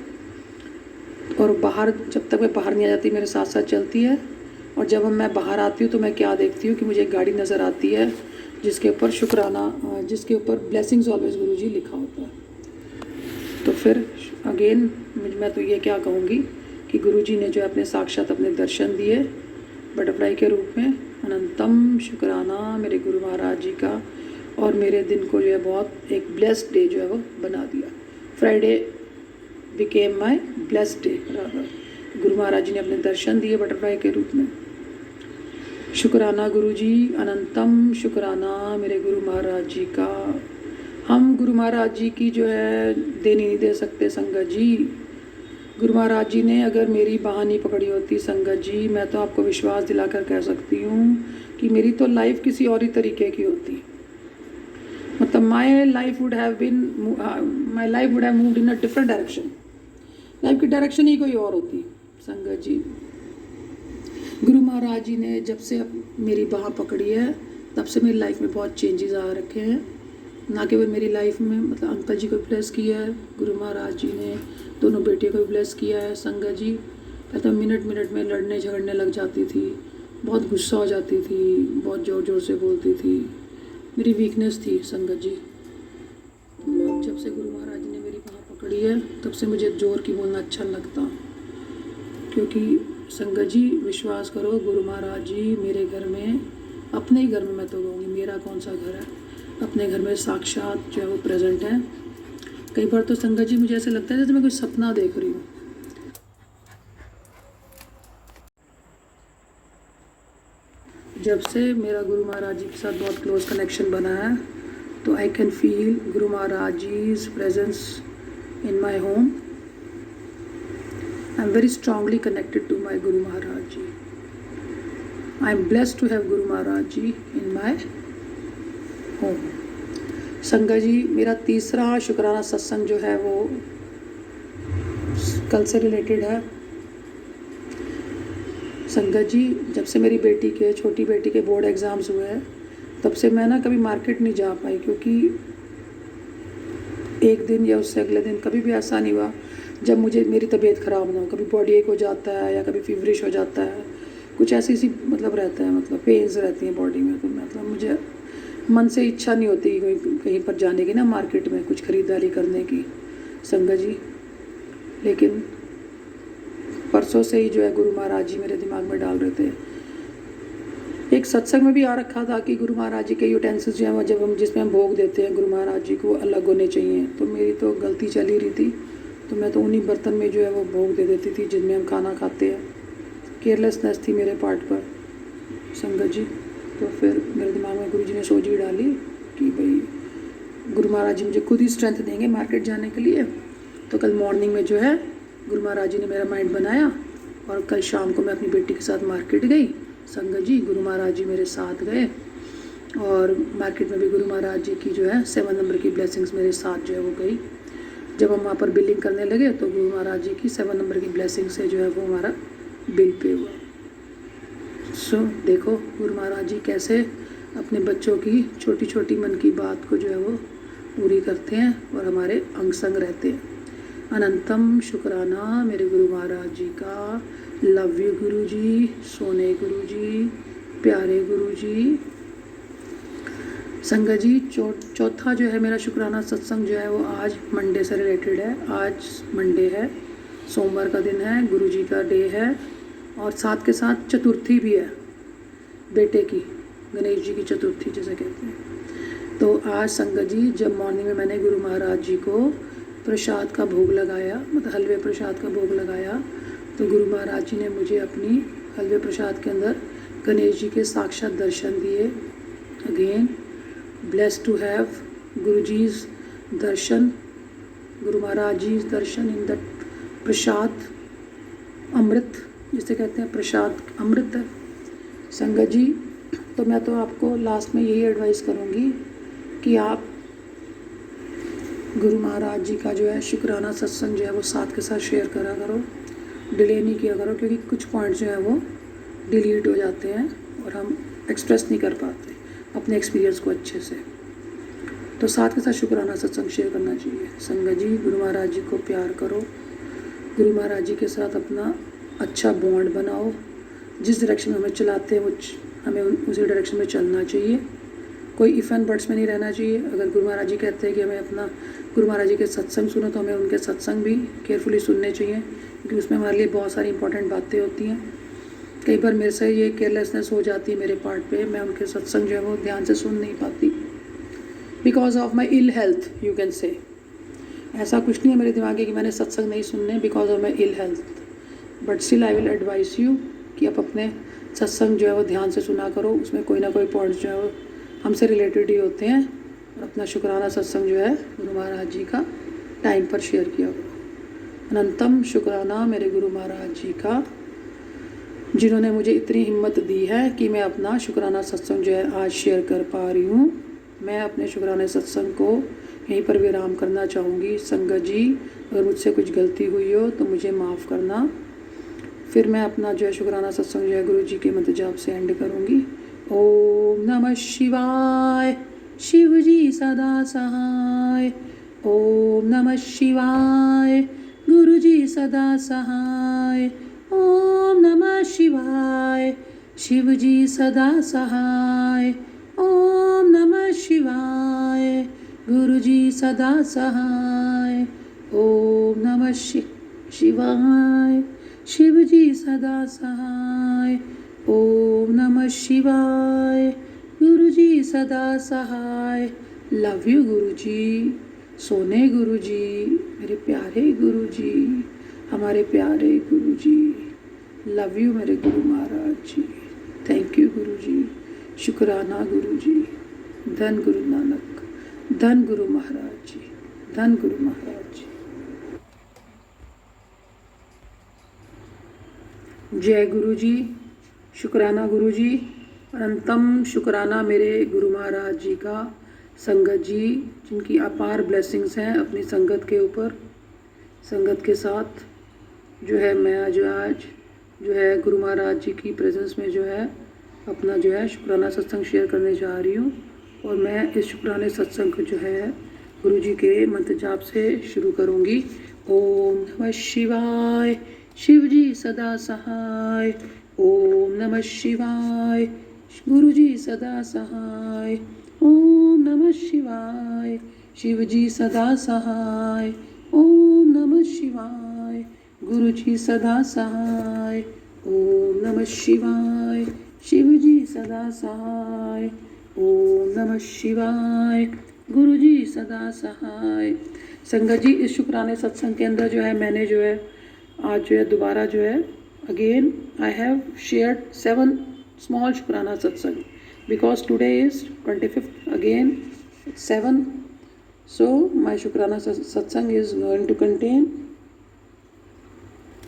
और बाहर जब तक मैं बाहर नहीं आ जाती मेरे साथ साथ चलती है। और जब मैं बाहर आती हूँ तो मैं क्या देखती हूँ कि मुझे एक गाड़ी नज़र आती है जिसके ऊपर शुक्राना, जिसके ऊपर ब्लेसिंग्स ऑलवेज गुरु जी लिखा होता है। तो फिर अगेन मैं तो ये क्या कहूँगी कि गुरु जी ने जो अपने साक्षात अपने दर्शन दिए बटरफ्लाई के रूप में। अनंतम शुक्राना मेरे गुरु महाराज जी का, और मेरे दिन को जो है बहुत एक ब्लेस्ड डे जो है वो बना दिया। Friday became my blessed day rather, Guru Maharaj जी ने अपने दर्शन दिए बटरफ्लाई के रूप में। शुक्राना गुरु जी, अनंतम शुक्राना मेरे गुरु महाराज जी का। हम गुरु महाराज जी की जो है देनी नहीं दे सकते संगत जी। गुरु महाराज जी ने अगर मेरी बाह नहीं पकड़ी होती संगत जी, मैं तो आपको विश्वास दिलाकर कह सकती हूँ कि मेरी तो लाइफ किसी और ही तरीके की होती। मतलब my life would have moved in a different direction. Life की डायरेक्शन ही कोई और होती संगत जी। गुरु महाराज जी ने जब से मेरी बाह पकड़ी है तब से मेरी लाइफ में बहुत चेंजेस आ रखे हैं। ना केवल मेरी लाइफ में, मतलब अंकल जी को ब्लेस किया है गुरु महाराज जी ने, दोनों बेटियों को ब्लेस किया है संगत जी। पहले तो मिनट मिनट में लड़ने झगड़ने लग जाती थी, बहुत गुस्सा हो जाती थी, बहुत ज़ोर ज़ोर से बोलती थी, मेरी वीकनेस थी संगत जी। तो जब से गुरु महाराज जी ने मेरी बाह पकड़ी है तब से मुझे ज़ोर की बोलना अच्छा लगता, क्योंकि संगत जी विश्वास करो गुरु महाराज जी मेरे घर में, अपने ही घर में, मैं तो कहूँगी मेरा कौन सा घर है, अपने घर में साक्षात जो है वो प्रेजेंट है। कई बार तो संगत जी मुझे ऐसे लगता है जैसे मैं कोई सपना देख रही हूँ। जब से मेरा गुरु महाराज जी के साथ बहुत क्लोज कनेक्शन बना है, तो तो I can feel Guru Maharaj जी's presence in my home. I'm very strongly connected to my Guru Maharaj Ji. I'm blessed to have Guru Maharaj Ji in my home. संगत जी, मेरा तीसरा शुक्राना सत्संग जो है वो कल से रिलेटेड है। संगत जी, जब से मेरी छोटी बेटी के बोर्ड एग्ज़ाम्स हुए हैं तब से मैं ना कभी मार्केट नहीं जा पाई, क्योंकि एक दिन या उससे अगले दिन कभी भी ऐसा नहीं हुआ जब मेरी तबीयत ख़राब ना हो। कभी बॉडी एक हो जाता है या कभी फीवरिश हो जाता है, कुछ ऐसी सी रहता है, पेन्स रहती हैं बॉडी में। तो मुझे मन से इच्छा नहीं होती कहीं पर जाने की ना, मार्केट में कुछ ख़रीदारी करने की संगत जी। लेकिन परसों से ही जो है गुरु महाराज जी मेरे दिमाग में डाल रहे थे। एक सत्संग में भी आ रखा था कि गुरु महाराज जी के यूटेंसिल्स जो हैं जिसमें हम भोग देते हैं गुरु महाराज जी को अलग होने चाहिए। तो मेरी तो गलती चल ही रही थी, तो मैं तो उन्हीं बर्तन में जो है वो भोग दे देती थी जिनमें हम खाना खाते हैं। केयरलेसनेस थी मेरे पार्ट पर संगत जी। तो फिर मेरे दिमाग में गुरु जी ने सोच ही डाली कि भाई गुरु महाराज जी मुझे खुद ही स्ट्रेंथ देंगे मार्केट जाने के लिए। तो कल मॉर्निंग में जो है गुरु महाराज जी ने मेरा माइंड बनाया और कल शाम को मैं अपनी बेटी के साथ मार्केट गई संगत जी। गुरु महाराज जी मेरे साथ गए और मार्केट में भी गुरु महाराज जी की जो है 7 नंबर की ब्लेसिंग्स मेरे साथ जो है वो गई। जब हम वहाँ पर बिलिंग करने लगे तो गुरु महाराज जी की 7 नंबर की ब्लेसिंग से जो है वो हमारा बिल पे हुआ। देखो गुरु महाराज जी कैसे अपने बच्चों की छोटी छोटी मन की बात को जो है वो पूरी करते हैं और हमारे अंग संग रहते हैं। अनंतम शुक्राना मेरे गुरु महाराज जी का। लव यू गुरु जी, सोने गुरु जी, प्यारे गुरु जी। संगत जी, चौथा जो है मेरा शुक्राना सत्संग जो है वो आज मंडे से रिलेटेड है। आज मंडे है, सोमवार का दिन है, गुरु जी का डे है और साथ के साथ चतुर्थी भी है बेटे की, गणेश जी की चतुर्थी जिसे कहते हैं। तो आज संगत जी जब मॉर्निंग में मैंने गुरु महाराज जी को प्रसाद का भोग लगाया, हलवे प्रसाद का भोग लगाया, तो गुरु महाराज जी ने मुझे अपनी हलवे प्रसाद के अंदर गणेश जी के साक्षात दर्शन दिए। Again blessed to have Guru जी's Darshan, Guru Maharaj जी's Darshan in the प्रसाद अमृत जिसे कहते हैं, प्रसाद अमृत है संगत जी। तो मैं तो आपको लास्ट में यही एडवाइस करूँगी कि आप गुरु महाराज जी का जो है शुक्राना सत्संग जो है वो साथ के साथ शेयर करा करो, डिले नहीं किया करो, क्योंकि कुछ पॉइंट्स जो है वो डिलीट हो जाते हैं और हम एक्सप्रेस नहीं कर पाते अपने एक्सपीरियंस को अच्छे से। तो साथ के साथ शुक्राना सत्संग शेयर करना चाहिए संगत जी। गुरु महाराज जी को प्यार करो, गुरु महाराज जी के साथ अपना अच्छा बॉन्ड बनाओ। जिस डायरेक्शन में हमें चलाते हैं वो हमें उसी डायरेक्शन में चलना चाहिए। कोई इफ़ एंड बट्स में नहीं रहना चाहिए। अगर गुरु महाराज जी कहते हैं कि हमें अपना गुरु महाराज जी के सत्संग सुनो तो हमें उनके सत्संग भी केयरफुली सुनने चाहिए, क्योंकि उसमें हमारे लिए बहुत सारी इंपॉर्टेंट बातें होती हैं। कई बार मेरे से ये केयरलेसनेस हो जाती है मेरे पार्ट पे, मैं उनके सत्संग जो है वो ध्यान से सुन नहीं पाती because of my ill health, you can say. ऐसा कुछ नहीं है मेरे दिमाग में कि मैंने सत्संग नहीं सुनने because of my ill health, but still I will advise you कि आप अपने सत्संग जो है वो ध्यान से सुना करो। उसमें कोई ना कोई पॉइंट्स जो है वो हमसे रिलेटेड ही होते हैं। और अपना शुक्राना सत्संग जो है गुरु महाराज जी का टाइम पर शेयर किया करो। अनंतम शुक्राना मेरे गुरु महाराज जी का, जिन्होंने मुझे इतनी हिम्मत दी है कि मैं अपना शुक्राना सत्संग जो है आज शेयर कर पा रही हूँ। मैं अपने शुक्राना सत्संग को यहीं पर विराम करना चाहूँगी। संगत जी, अगर मुझसे कुछ गलती हुई हो तो मुझे माफ़ करना। फिर मैं अपना जो है शुक्राना सत्संग जो है गुरु जी के मंत्र जाप से एंड करूँगी। ओम नमः शिवाय, शिव जी सदा सहाय। ओम नमः शिवाय, गुरु जी सदा सहाय। ओम नमः शिवाय, शिव जी सदा सहाय। ओम नमः शिवाय, गुरु जी सदा सहाय। ओम नमः शिवाय, शिव जी सदा सहाय। ओम नमः शिवाय, गुरु जी सदा सहाय। लव यू गुरु जी, सोने गुरु जी, मेरे प्यारे गुरु जी, हमारे प्यारे गुरु जी। लव यू मेरे गुरु महाराज जी। थैंक यू गुरु जी, शुक्राना गुरु जी। धन गुरु नानक, धन गुरु महाराज जी, धन गुरु महाराज जी। जय गुरु जी, शुक्राना गुरु जी, अनंतम शुक्राना मेरे गुरु महाराज जी का, संगत जी जिनकी अपार ब्लेसिंग्स हैं अपनी संगत के ऊपर। संगत के साथ जो है मैं आज जो है गुरु महाराज जी की प्रेजेंस में जो है अपना जो है शुक्राना सत्संग शेयर करने जा रही हूँ। और मैं इस शुक्राने सत्संग को जो है गुरु जी के मंत्र जाप से शुरू करूँगी। ओम नमः शिवाय, शिव जी सदा सहाय। ओम नमः शिवाय, गुरु जी सदा सहाय। ओम नमः शिवाय, शिव जी सदा सहाय। ओम नमः शिवाय, गुरु जी सदा सहाय। ओम नमः शिवाय, शिव जी सदा सहाय। ओम नमः शिवाय, गुरु जी सदा सहाय। संगत जी, इस शुक्राने सत्संग के अंदर जो है मैंने जो है आज जो है दोबारा जो है again I have shared 7 small शुक्राना सत्संग because today is 25th again 7. So my शुक्राना सत्संग is going to contain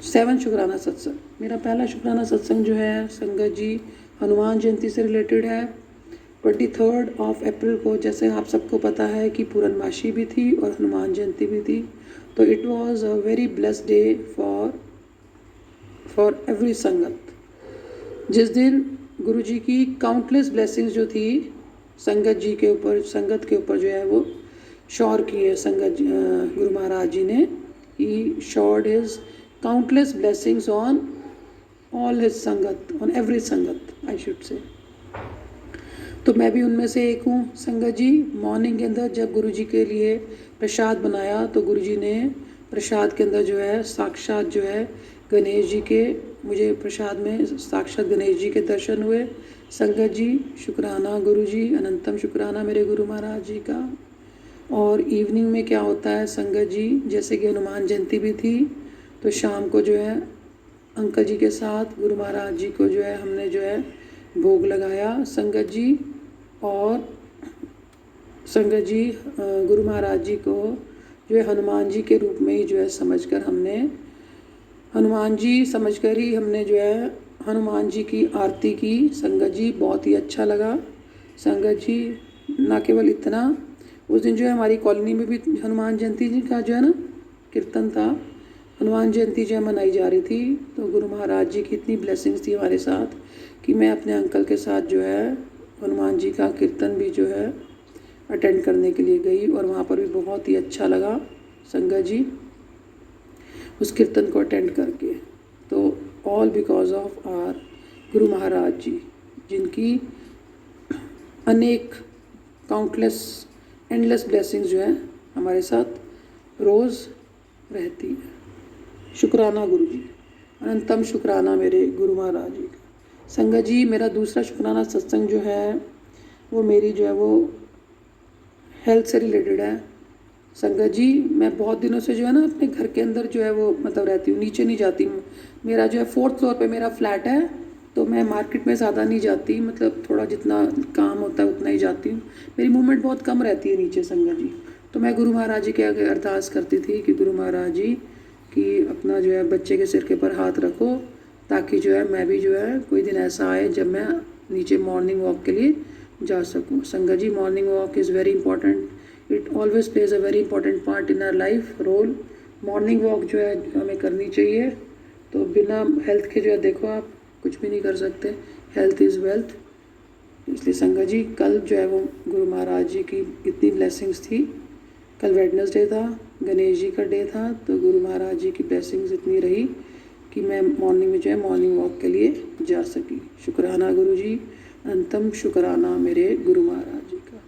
7 शुक्राना सत्संग। मेरा पहला शुक्राना सत्संग जो है संगत जी हनुमान जयंती से रिलेटेड है। 23rd of April को, जैसे आप सबको पता है कि पूर्णमासी भी थी और हनुमान जयंती भी थी, तो it was a very blessed day for every संगत। जिस दिन गुरु जी की काउंटलेस ब्लेसिंग्स जो थी संगत जी के ऊपर, संगत के ऊपर जो है वो शॉर की है संगत गुरु महाराज जी ने। He showered his countless blessings on all his sangat, on every sangat I should से। तो मैं भी उनमें से एक हूँ संगत जी। मॉर्निंग के अंदर जब गुरु जी के लिए प्रसाद बनाया तो गुरु जी ने प्रसाद के अंदर जो है साक्षात जो है गणेश जी के, मुझे प्रसाद में साक्षात गणेश जी के दर्शन हुए। संगत जी शुक्राना गुरु जी, अनंतम शुक्राना मेरे गुरु महाराज जी का। और इवनिंग में क्या होता है संगत जी, जैसे कि हनुमान जयंती भी थी तो शाम को जो है अंकल जी के साथ गुरु महाराज जी को जो है हमने जो है भोग लगाया संगत जी। और संगत जी गुरु महाराज जी को जो है हनुमान जी के रूप में ही जो है समझकर हमने हनुमान जी समझकर ही हमने जो है हनुमान जी की आरती की संगत जी। बहुत ही अच्छा लगा संगत जी। ना केवल इतना, उस दिन जो है हमारी कॉलोनी में भी हनुमान जयंती जी का जो है ना कीर्तन था, हनुमान जयंती जो है मनाई जा रही थी। तो गुरु महाराज जी की इतनी ब्लेसिंग्स थी हमारे साथ कि मैं अपने अंकल के साथ जो है हनुमान जी का कीर्तन भी जो है अटेंड करने के लिए गई और वहाँ पर भी बहुत ही अच्छा लगा संगत जी उस कीर्तन को अटेंड करके। तो all because of are Guru Maharaj जी, जिनकी अनेक काउंटलेस एंडलेस ब्लेसिंग्स जो है हमारे साथ रोज़ रहती है। शुक्राना गुरु जी, अनंतम शुक्राना मेरे गुरु महाराज जी का। संगत जी, मेरा दूसरा शुक्राना सत्संग जो है वो मेरी जो है वो हेल्थ से रिलेटेड है संगत जी। मैं बहुत दिनों से जो है ना अपने घर के अंदर जो है वो मतलब रहती हूँ, नीचे नहीं जाती हूँ। मेरा जो है 4th फ्लोर पे मेरा फ्लैट है, तो मैं मार्केट में ज़्यादा नहीं जाती, मतलब थोड़ा जितना काम होता है उतना ही जाती हूँ। मेरी मूवमेंट बहुत कम रहती है नीचे संगत जी। तो मैं गुरु महाराज जी के आगे अरदास करती थी कि गुरु महाराज जी कि अपना जो है बच्चे के सिर के ऊपर हाथ रखो, ताकि जो है मैं भी जो है कोई दिन ऐसा आए जब मैं नीचे मॉर्निंग वॉक के लिए जा सकूं। संगत जी, morning walk is very important, it always plays a very important part in our life role. Morning walk जो है हमें करनी चाहिए। तो बिना हेल्थ के जो है देखो आप कुछ भी नहीं कर सकते, हेल्थ इज़ वेल्थ। इसलिए संगत जी कल जो है वो गुरु महाराज जी की इतनी ब्लेसिंग्स थी। कल वेडनेसडे था, गणेश जी का डे था, तो गुरु महाराज जी की ब्लेसिंग्स इतनी रही कि मैं मॉर्निंग में जो है मॉर्निंग वॉक के लिए जा सकी। शुक्राना गुरु जी, अंतम शुक्राना मेरे गुरु महाराज जी का।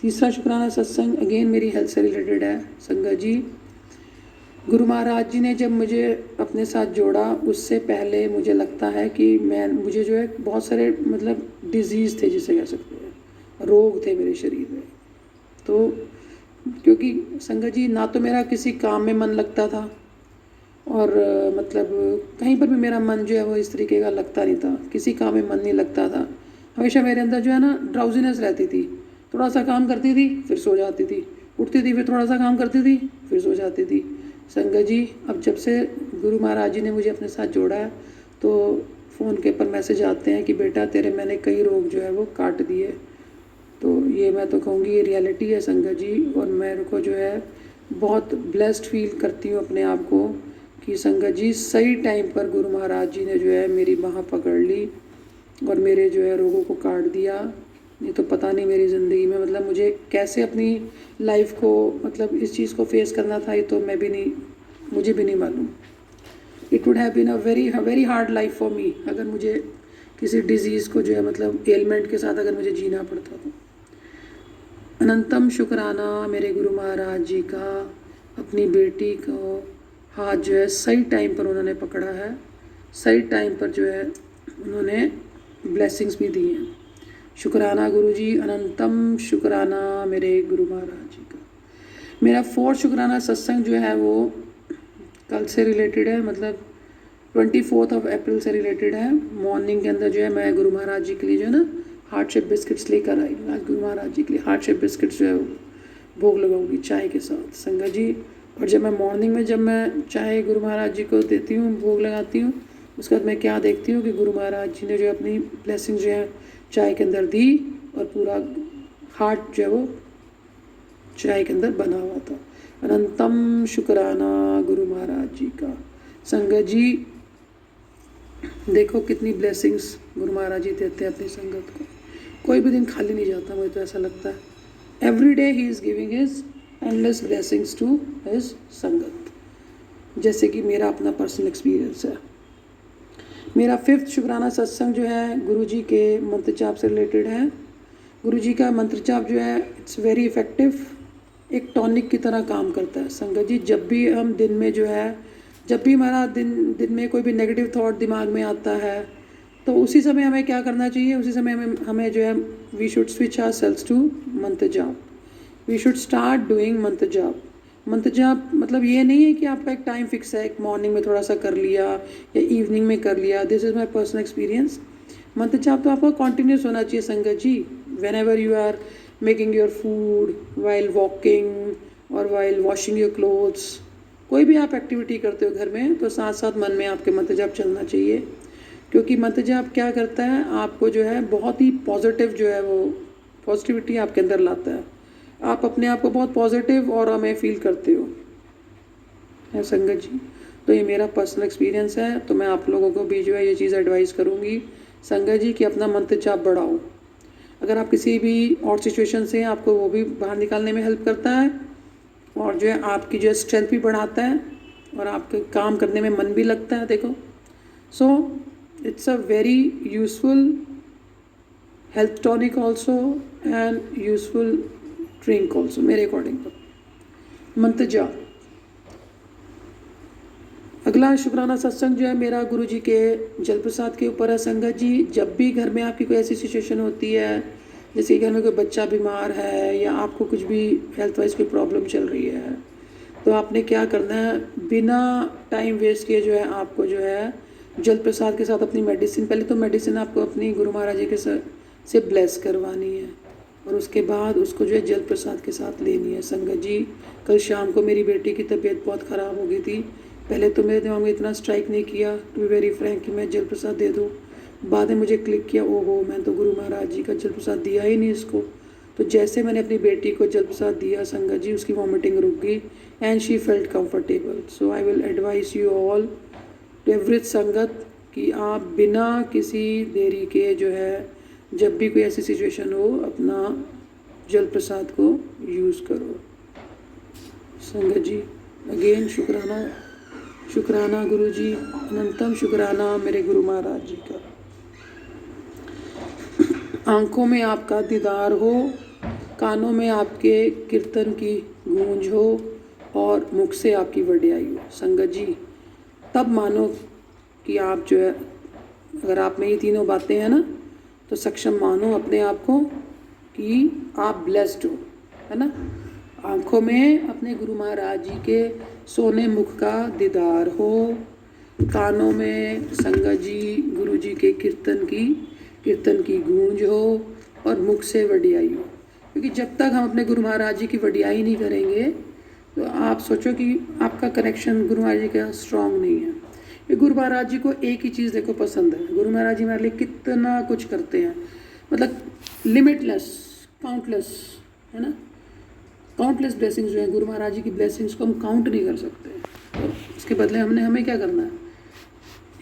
तीसरा शुक्राना सत्संग अगेन मेरी हेल्थ से रिलेटेड है संगत जी। गुरु महाराज जी ने जब मुझे अपने साथ जोड़ा उससे पहले मुझे लगता है कि मुझे जो है बहुत सारे मतलब डिजीज़ थे, जिसे कह सकते हैं रोग थे मेरे शरीर में। तो क्योंकि संगत जी ना तो मेरा किसी काम में मन लगता था और मतलब कहीं पर भी मेरा मन जो है वो इस तरीके का लगता नहीं था, किसी काम में मन नहीं लगता था। हमेशा मेरे अंदर जो है ना ड्राउजीनेस रहती थी, थोड़ा सा काम करती थी फिर सो जाती थी, उठती थी फिर थोड़ा सा काम करती थी फिर सो जाती थी। संगत जी अब जब से गुरु महाराज जी ने मुझे अपने साथ जोड़ा है तो फ़ोन के ऊपर मैसेज आते हैं कि बेटा तेरे मैंने कई रोग जो है वो काट दिए। तो ये मैं तो कहूँगी ये रियलिटी है संगत जी, और मेरे को जो है बहुत ब्लेस्ड फील करती हूँ अपने आप को कि संगत जी सही टाइम पर गुरु महाराज जी ने जो है मेरी बाह पकड़ ली और मेरे जो है रोगों को काट दिया। नहीं तो पता नहीं मेरी ज़िंदगी में मतलब मुझे कैसे अपनी लाइफ को मतलब इस चीज़ को फेस करना था, ये तो मुझे भी नहीं मालूम। It would have been a very hard life for me अगर मुझे किसी डिज़ीज़ को जो है मतलब एलिमेंट के साथ अगर मुझे जीना पड़ता तो। अनंतम शुक्राना मेरे गुरु महाराज जी का, अपनी बेटी को हाथ जो है सही टाइम पर उन्होंने पकड़ा है, सही टाइम पर जो है उन्होंने ब्लेसिंग्स भी दी हैं। शुक्राना गुरुजी, अनंतम शुक्राना मेरे गुरु महाराज जी का। मेरा 4th शुक्राना सत्संग जो है वो कल से रिलेटेड है, मतलब 24 अप्रैल से रिलेटेड है। मॉर्निंग के अंदर जो है मैं गुरु महाराज जी के लिए जो है ना हार्ट शेप बिस्किट्स लेकर आई। आज गुरु महाराज जी के लिए हार्ट शेप बिस्किट्स जो है वो भोग लगाऊंगी चाय के साथ संगत जी। और जब मैं मॉर्निंग में जब मैं चाय गुरु महाराज जी को देती हूँ, भोग लगाती हूँ, उसके बाद मैं क्या देखती हूँ कि गुरु महाराज जी ने जो अपनी ब्लेसिंग जो है चाय के अंदर दी और पूरा हार्ट जो है वो चाय के अंदर बना हुआ था। अनंतम शुक्राना गुरु महाराज जी का। संगत जी देखो कितनी ब्लेसिंग्स गुरु महाराज जी देते हैं अपनी संगत को, कोई भी दिन खाली नहीं जाता, मुझे तो ऐसा लगता है। Every day he is giving his endless blessings to his sangat, जैसे कि मेरा अपना पर्सनल एक्सपीरियंस है। मेरा 5th शुक्राना सत्संग जो है गुरु जी के मंत्र जाप से रिलेटेड है। गुरु जी का मंत्र जाप जो है इट्स वेरी इफ़ेक्टिव, एक टॉनिक की तरह काम करता है संगत जी। जब भी हम दिन में जो है जब भी हमारा दिन में कोई भी नेगेटिव थॉट दिमाग में आता है तो उसी समय हमें क्या करना चाहिए, उसी समय हमें जो है we should switch our selves to mantra jaap, we should start doing मंत्र जाप। मंत्र जाप मतलब ये नहीं है कि आपका एक टाइम फिक्स है, एक मॉर्निंग में थोड़ा सा कर लिया या इवनिंग में कर लिया। This is my personal experience. मंत्र जाप तो आपका कॉन्टीन्यूस होना चाहिए संगत जी। Whenever you are making your food, while walking और वाइल वॉशिंग योर क्लोथ्स, कोई भी आप एक्टिविटी करते हो घर में तो साथ साथ मन में आपके मंत्र जाप चलना चाहिए, क्योंकि मंत्र जाप क्या करता है आपको जो है बहुत ही पॉजिटिव जो है वो पॉजिटिविटी आपके अंदर लाता है। आप अपने आप को बहुत पॉजिटिव और हमें फील करते हो है संगत जी। तो ये मेरा पर्सनल एक्सपीरियंस है, तो मैं आप लोगों को भी जो है ये चीज़ एडवाइस करूँगी संगत जी कि अपना मंत्र जाप बढ़ाओ। अगर आप किसी भी और सिचुएशन से आपको वो भी बाहर निकालने में हेल्प करता है और जो है आपकी जो है स्ट्रेंथ भी बढ़ाता है और आपके काम करने में मन भी लगता है। देखो so it's a very useful health tonic also and useful drink also मेरे अकॉर्डिंग तो मंत्र जाप। अगला शुक्राना सत्संग जो है मेरा गुरु जी के जल प्रसाद के ऊपर है संगत जी। जब भी घर में आपकी कोई ऐसी सिचुएशन होती है जैसे घर में कोई बच्चा बीमार है या आपको कुछ भी हेल्थ वाइज कोई प्रॉब्लम चल रही है तो आपने क्या करना है, बिना टाइम वेस्ट किए जो है आपको जो है जल प्रसाद के साथ अपनी मेडिसिन, पहले तो मेडिसिन आपको अपनी गुरु महाराज जी के से ब्लेस करवानी है और उसके बाद उसको जो है जल प्रसाद के साथ लेनी है संगत जी। कल शाम को मेरी बेटी की तबीयत बहुत ख़राब हो गई थी, पहले तो मेरे दिमाग में इतना स्ट्राइक नहीं किया टू बी वेरी फ्रैंक कि मैं जल प्रसाद दे दूँ। बाद में मुझे क्लिक किया ओहो मैं तो गुरु महाराज जी का जल प्रसाद दिया ही नहीं इसको। तो जैसे मैंने अपनी बेटी को जल प्रसाद दिया संगत जी उसकी वॉमिटिंग रुक गई and she felt comfortable. So I will advise you all to every sangat कि आप बिना किसी देरी के जो है जब भी कोई ऐसी सिचुएशन हो अपना जल प्रसाद को यूज़ करो संगत जी। अगेन शुक्राना गुरु जी, अनंतम शुक्राना मेरे गुरु महाराज जी का। आँखों में आपका दीदार हो, कानों में आपके कीर्तन की गूंज हो और मुख से आपकी वड्याई हो संगत जी। तब मानो कि आप जो है अगर आप में ये तीनों बातें हैं ना तो सक्षम मानो अपने आप को कि आप ब्लेस्ड हो, है ना। आँखों में अपने गुरु महाराज जी के सोने मुख का दीदार हो, कानों में संगत जी गुरु जी के कीर्तन की गूंज हो और मुख से वड्याई हो। क्योंकि जब तक हम अपने गुरु महाराज जी की वडियाई नहीं करेंगे तो आप सोचो कि आपका कनेक्शन गुरु महाराज जी का स्ट्रांग नहीं है। ये गुरु महाराज जी को एक ही चीज़ देखो पसंद है, गुरु महाराज जी हमारे लिए कितना कुछ करते हैं, मतलब लिमिटलेस, काउंटलेस, है ना, काउंटलेस ब्लेसिंग्स जो हैं गुरु महाराज जी की ब्लेसिंग्स को हम काउंट नहीं कर सकते। और उसके बदले हमें क्या करना है,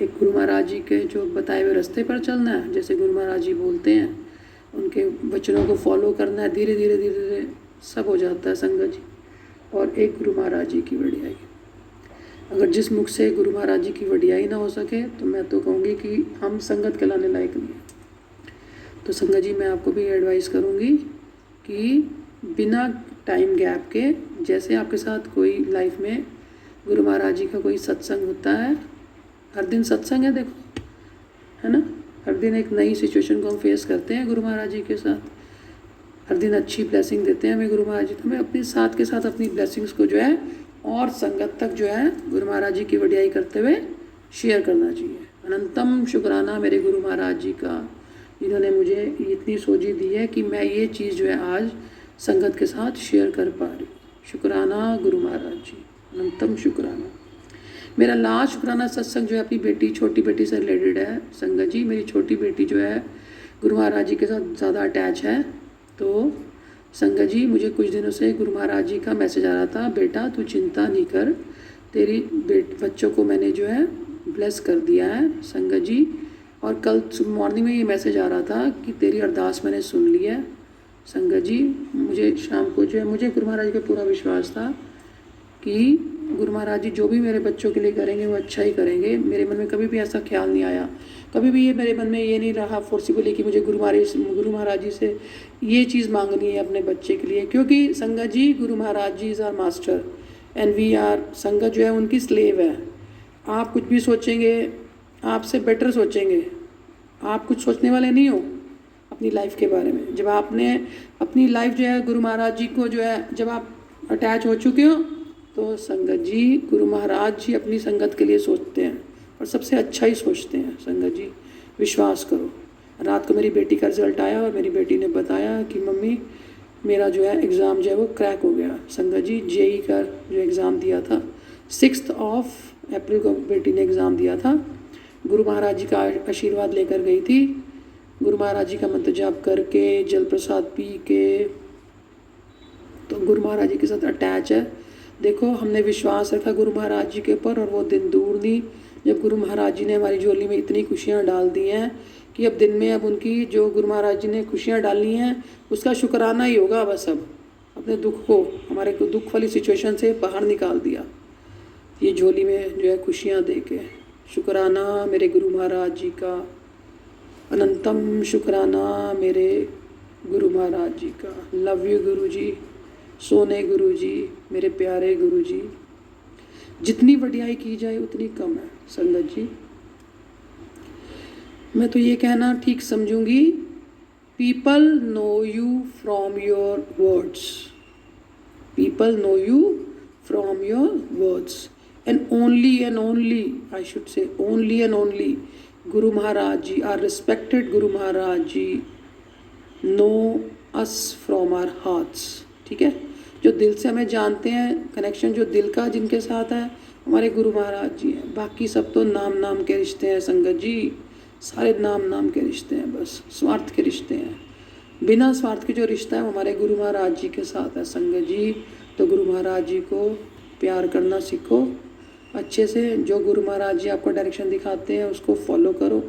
एक गुरु महाराज जी के जो बताए हुए रास्ते पर चलना है, जैसे गुरु महाराज जी बोलते हैं उनके वचनों को फॉलो करना है, धीरे धीरे धीरे धीरे सब हो जाता है संगत जी। और एक गुरु महाराज जी की वडियाई, अगर जिस मुख से गुरु महाराज जी की वडियाई ना हो सके तो मैं तो कहूँगी कि हम संगत कहलाने लायक नहीं है। तो संगत जी मैं आपको भी एडवाइस करूँगी कि बिना टाइम गैप के, जैसे आपके साथ कोई लाइफ में गुरु महाराज जी का कोई सत्संग होता है, हर दिन सत्संग है देखो, है ना, हर दिन एक नई सिचुएशन को हम फेस करते हैं गुरु महाराज जी के साथ, हर दिन अच्छी ब्लेसिंग देते हैं हमें गुरु महाराज जी। तो हमें अपने साथ के साथ अपनी ब्लेसिंग्स को जो है और संगत तक जो है गुरु महाराज जी की वडियाई करते हुए शेयर करना चाहिए। अनंतम शुक्राना मेरे गुरु महाराज जी का, जिन्होंने मुझे इतनी सोझी दी है कि मैं ये चीज़ जो है आज संगत के साथ शेयर कर पा रही हूँ। शुक्राना गुरु महाराज जी, अनंतम शुक्राना। मेरा लास्ट शुक्राना सत्संग जो है अपनी बेटी, छोटी बेटी से रिलेटेड है संगत जी। मेरी छोटी बेटी जो है गुरु महाराज जी के साथ ज़्यादा अटैच है। तो संगत जी मुझे कुछ दिनों से गुरु महाराज जी का मैसेज आ रहा था, बेटा तू चिंता नहीं कर, तेरी बच्चों को मैंने जो है ब्लेस कर दिया है संगत जी। और कल मॉर्निंग में ये मैसेज आ रहा था कि तेरी अरदास मैंने सुन ली है संगत जी। मुझे शाम को जो है, मुझे गुरु महाराज जी का पूरा विश्वास था कि गुरु महाराज जी जो भी मेरे बच्चों के लिए करेंगे वो अच्छा ही करेंगे। मेरे मन में कभी भी ऐसा ख्याल नहीं आया, कभी भी ये मेरे मन में ये नहीं रहा फोर्सिबली कि मुझे गुरु महाराज जी से ये चीज़ मांगनी है अपने बच्चे के लिए, क्योंकि संगत जी गुरु महाराज ji is our master and we are, संगत जो है उनकी स्लेव है। आप कुछ भी सोचेंगे आपसे बेटर सोचेंगे, आप कुछ सोचने वाले नहीं हो अपनी लाइफ के बारे में। जब आपने अपनी लाइफ जो है गुरु महाराज जी को जो है जब आप अटैच हो चुके हो तो संगत जी गुरु महाराज जी अपनी संगत के लिए सोचते हैं और सबसे अच्छा ही सोचते हैं संगत जी, विश्वास करो। रात को मेरी बेटी का रिज़ल्ट आया और मेरी बेटी ने बताया कि मम्मी मेरा जो है एग्ज़ाम जो है वो क्रैक हो गया संगत जी। जेई का जो एग्ज़ाम दिया था 6 अप्रैल को बेटी ने एग्ज़ाम दिया था। गुरु महाराज जी का आशीर्वाद लेकर गई थी, गुरु महाराज जी का मंत्र जाप करके, जल प्रसाद पी के, तो गुरु महाराज जी के साथ अटैच है। देखो हमने विश्वास रखा गुरु महाराज जी के ऊपर और वो दिन दूर नहीं जब गुरु महाराज जी ने हमारी झोली में इतनी खुशियाँ डाल दी हैं कि अब दिन में अब उनकी जो गुरु महाराज जी ने खुशियाँ डाली हैं उसका शुक्राना ही होगा। बस अब अपने दुख को, हमारे को दुख वाली सिचुएशन से बाहर निकाल दिया ये झोली में जो है खुशियाँ दे के। शुक्राना मेरे गुरु महाराज जी का, अनंतम शुक्राना मेरे गुरु महाराज जी का। लव यू गुरु जी, सोने गुरु जी, मेरे प्यारे गुरु जी। जितनी वडियाई की जाए उतनी कम है संगत जी। मैं तो ये कहना ठीक समझूंगी, people know you from your words, people know you from your words and only I should say only and only Guru Maharaj ji, our respected Guru Maharaj ji know us from our hearts. ठीक है, जो दिल से हमें जानते हैं, कनेक्शन जो दिल का जिनके साथ है हमारे गुरु महाराज जी हैं। बाकी सब तो नाम नाम के रिश्ते हैं संगत जी, सारे नाम नाम के रिश्ते हैं, बस स्वार्थ के रिश्ते हैं। बिना स्वार्थ के जो रिश्ता है वो हमारे गुरु महाराज जी के साथ है संगत जी। तो गुरु महाराज जी को प्यार करना सीखो अच्छे से। जो गुरु महाराज जी आपको डायरेक्शन दिखाते हैं उसको फॉलो करो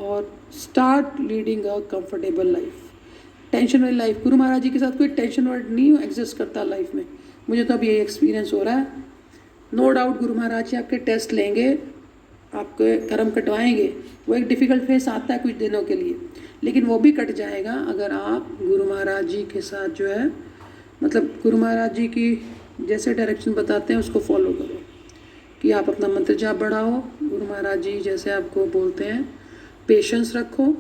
और start leading a comfortable life, tension वाली लाइफ। गुरु महाराज जी के साथ कोई टेंशन वर्ड नहीं एग्जिस्ट करता लाइफ में। मुझे तो अब यही एक्सपीरियंस हो रहा है। नो डाउट गुरु महाराज जी आपके टेस्ट लेंगे, आपके कर्म कटवाएंगे। वो एक डिफ़िकल्ट फेस आता है कुछ दिनों के लिए, लेकिन वो भी कट जाएगा अगर आप गुरु महाराज जी के साथ जो है, मतलब गुरु महाराज जी की जैसे डायरेक्शन बताते हैं उसको फॉलो करो कि आप अपना मंत्र जाप बढ़ाओ। गुरु महाराज जी जैसे आपको बोलते हैं पेशेंस रखो,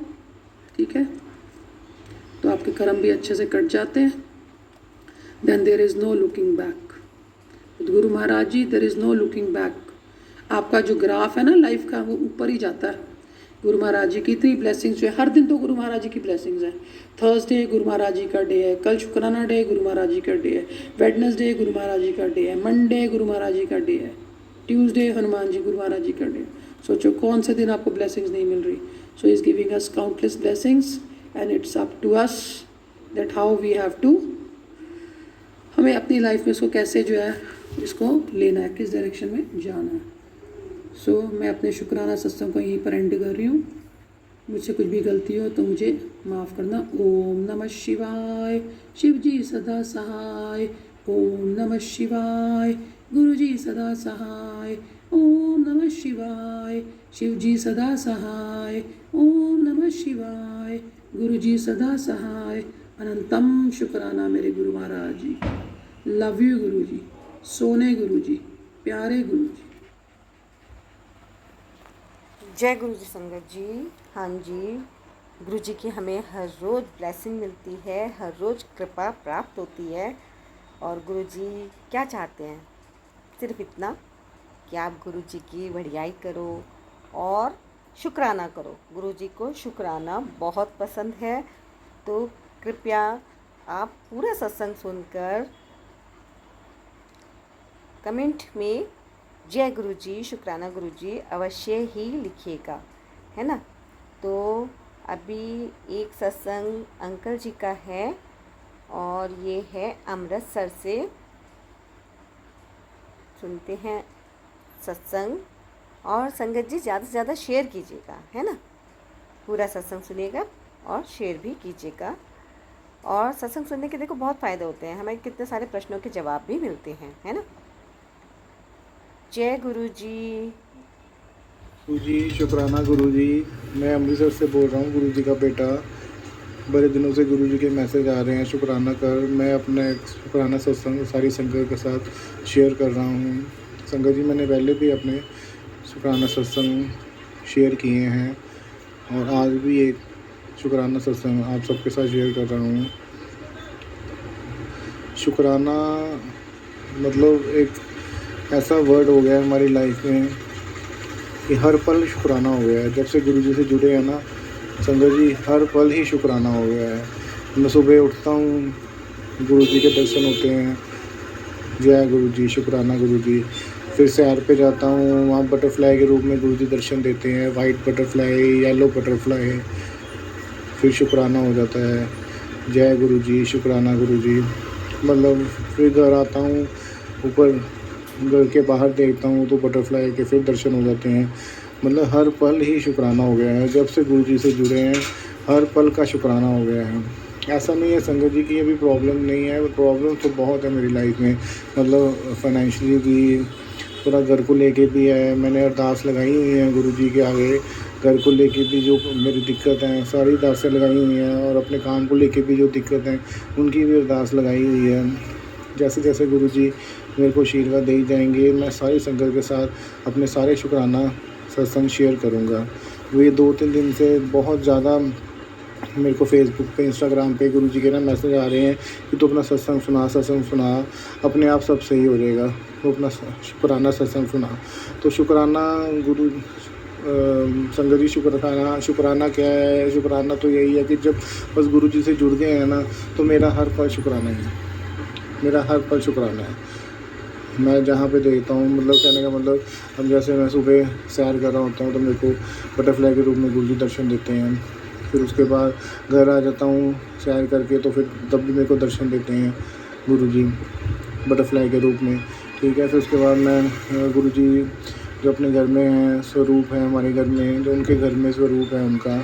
ठीक है, तो आपके कर्म भी अच्छे से कट जाते हैं। Then there is no looking back. Guru Maharaj ji there is no looking back. आपका जो ग्राफ है ना लाइफ का वो ऊपर ही जाता है। गुरु महाराज जी की इतनी ब्लेसिंग्स जो है, हर दिन तो गुरु महाराज जी की ब्लेसिंग्स हैं। थर्सडे गुरु महाराज जी का डे है, कल शुक्राना डे गुरु महाराज जी का डे है, वेडनेसडे गुरु महाराज जी का डे है, मंडे गुरु महाराज जी का डे है, ट्यूसडे हनुमान जी गुरु महाराज जी का डे। सोचो कौन से दिन आपको ब्लेसिंग्स नहीं मिल रही। So is giving us countless blessings and it's up to us that how we have to, हमें अपनी लाइफ में इसको कैसे जो है इसको लेना है, किस डायरेक्शन में जाना है। सो मैं अपने शुक्राना सत्संग को यहीं पर एंड कर रही हूँ। मुझसे कुछ भी गलती हो तो मुझे माफ़ करना। ओम नमः शिवाय, शिव जी सदा सहाय। ओम नमः शिवाय, गुरु जी सदा सहाय। ओम नमः शिवाय, शिव जी सदा सहाय। ओम नमः शिवाय, गुरु जी सदा सहाय। अनंतम शुक्राना मेरे गुरु महाराज जी। लव यू गुरु जी, सोने गुरु जी, प्यारे गुरु जी। जय गुरु जी संगत जी। हाँ जी, गुरु जी की हमें हर रोज़ ब्लेसिंग मिलती है, हर रोज़ कृपा प्राप्त होती है। और गुरु जी क्या चाहते हैं? सिर्फ इतना कि आप गुरु जी की बढ़ियाई करो और शुक्राना करो। गुरु जी को शुक्राना बहुत पसंद है, तो कृपया आप पूरा सत्संग सुनकर कमेंट में जय गुरु जी, शुक्राना गुरु जी अवश्य ही लिखिएगा, है ना। तो अभी एक सत्संग अंकल जी का है और ये है अमृतसर से। सुनते हैं सत्संग। और संगत जी ज़्यादा से ज़्यादा शेयर कीजिएगा, है ना। पूरा सत्संग सुनिएगा और शेयर भी कीजिएगा। और सत्संग सुनने के देखो बहुत फ़ायदे होते हैं, हमें कितने सारे प्रश्नों के जवाब भी मिलते हैं, है ना। जय गुरु जी। गुरु जी शुक्राना गुरु जी। मैं अमृतसर से बोल रहा हूँ, गुरु जी का बेटा। बड़े दिनों से गुरु जी के मैसेज आ रहे हैं शुक्राना कर। मैं अपने शुक्राना सत्संग सारी संगत के साथ शेयर कर रहा हूँ। संगत जी मैंने पहले भी अपने शुक्राना सत्संग शेयर किए हैं और आज भी एक शुक्राना सत्संग आप सबके साथ शेयर कर रहा हूँ। शुक्राना मतलब एक ऐसा वर्ड हो गया है हमारी लाइफ में कि हर पल शुक्राना हो गया है। जब से गुरु जी से जुड़े हैं ना संगत जी, हर पल ही शुक्राना हो गया है। मैं सुबह उठता हूँ, गुरु जी के दर्शन होते हैं, जय गुरु जी, शुक्राना गुरु जी। फिर सैर पे जाता हूँ, वहाँ बटरफ्लाई के रूप में गुरु जी दर्शन देते हैं, वाइट बटरफ्लाई, येलो बटरफ्लाई। फिर शुक्राना हो जाता है, जय गुरु जी, शुक्राना गुरु जी। मतलब फिर घर आता हूँ, ऊपर घर के बाहर देखता हूँ तो बटरफ्लाई के फिर दर्शन हो जाते हैं। मतलब हर पल ही शुक्राना हो गया है। जब से गुरु जी से जुड़े हैं हर पल का शुक्राना हो गया है। ऐसा नहीं है संगत जी की अभी प्रॉब्लम नहीं है, प्रॉब्लम तो बहुत है मेरी लाइफ में। मतलब फाइनेंशियली भी, थोड़ा घर को लेके भी है। मैंने अरदास लगाई हुई है गुरु जी के आगे, घर को लेके भी जो मेरी दिक्कत है सारी अरदासें लगाई हुई हैं, और अपने काम को लेके भी जो दिक्कत है उनकी भी अरदास लगाई हुई है। जैसे जैसे गुरु जी मेरे को आशीर्वाद दे जाएंगे, मैं सारी संगत के साथ अपने सारे शुक्राना सत्संग शेयर करूँगा। वो ये 2-3 दिन से बहुत ज़्यादा मेरे को फेसबुक पे, इंस्टाग्राम पे गुरु जी के ना मैसेज आ रहे हैं कि तू अपना सत्संग सुना, अपने आप सब सही हो जाएगा, तो अपना शुक्राना सत्संग सुना। तो शुक्राना गुरु संगत जी, शुक्राना क्या है? शुक्राना तो यही है कि जब बस गुरु जी से जुड़ गए हैं ना, तो मेरा हर पल शुक्राना है, मेरा हर पल शुक्राना है। मैं जहाँ पे देखता हूँ, मतलब कहने का मतलब, अब जैसे मैं सुबह सैर कर रहा होता हूँ तो मेरे को बटरफ्लाई के रूप में गुरु जी दर्शन देते हैं। फिर उसके बाद घर आ जाता हूँ सैर करके, तो फिर तब भी मेरे को दर्शन देते हैं गुरु जी बटरफ्लाई के रूप में, ठीक है। फिर उसके बाद मैं गुरु जी जो अपने घर में हैं, स्वरूप है हमारे घर में, जो उनके घर में स्वरूप है उनका,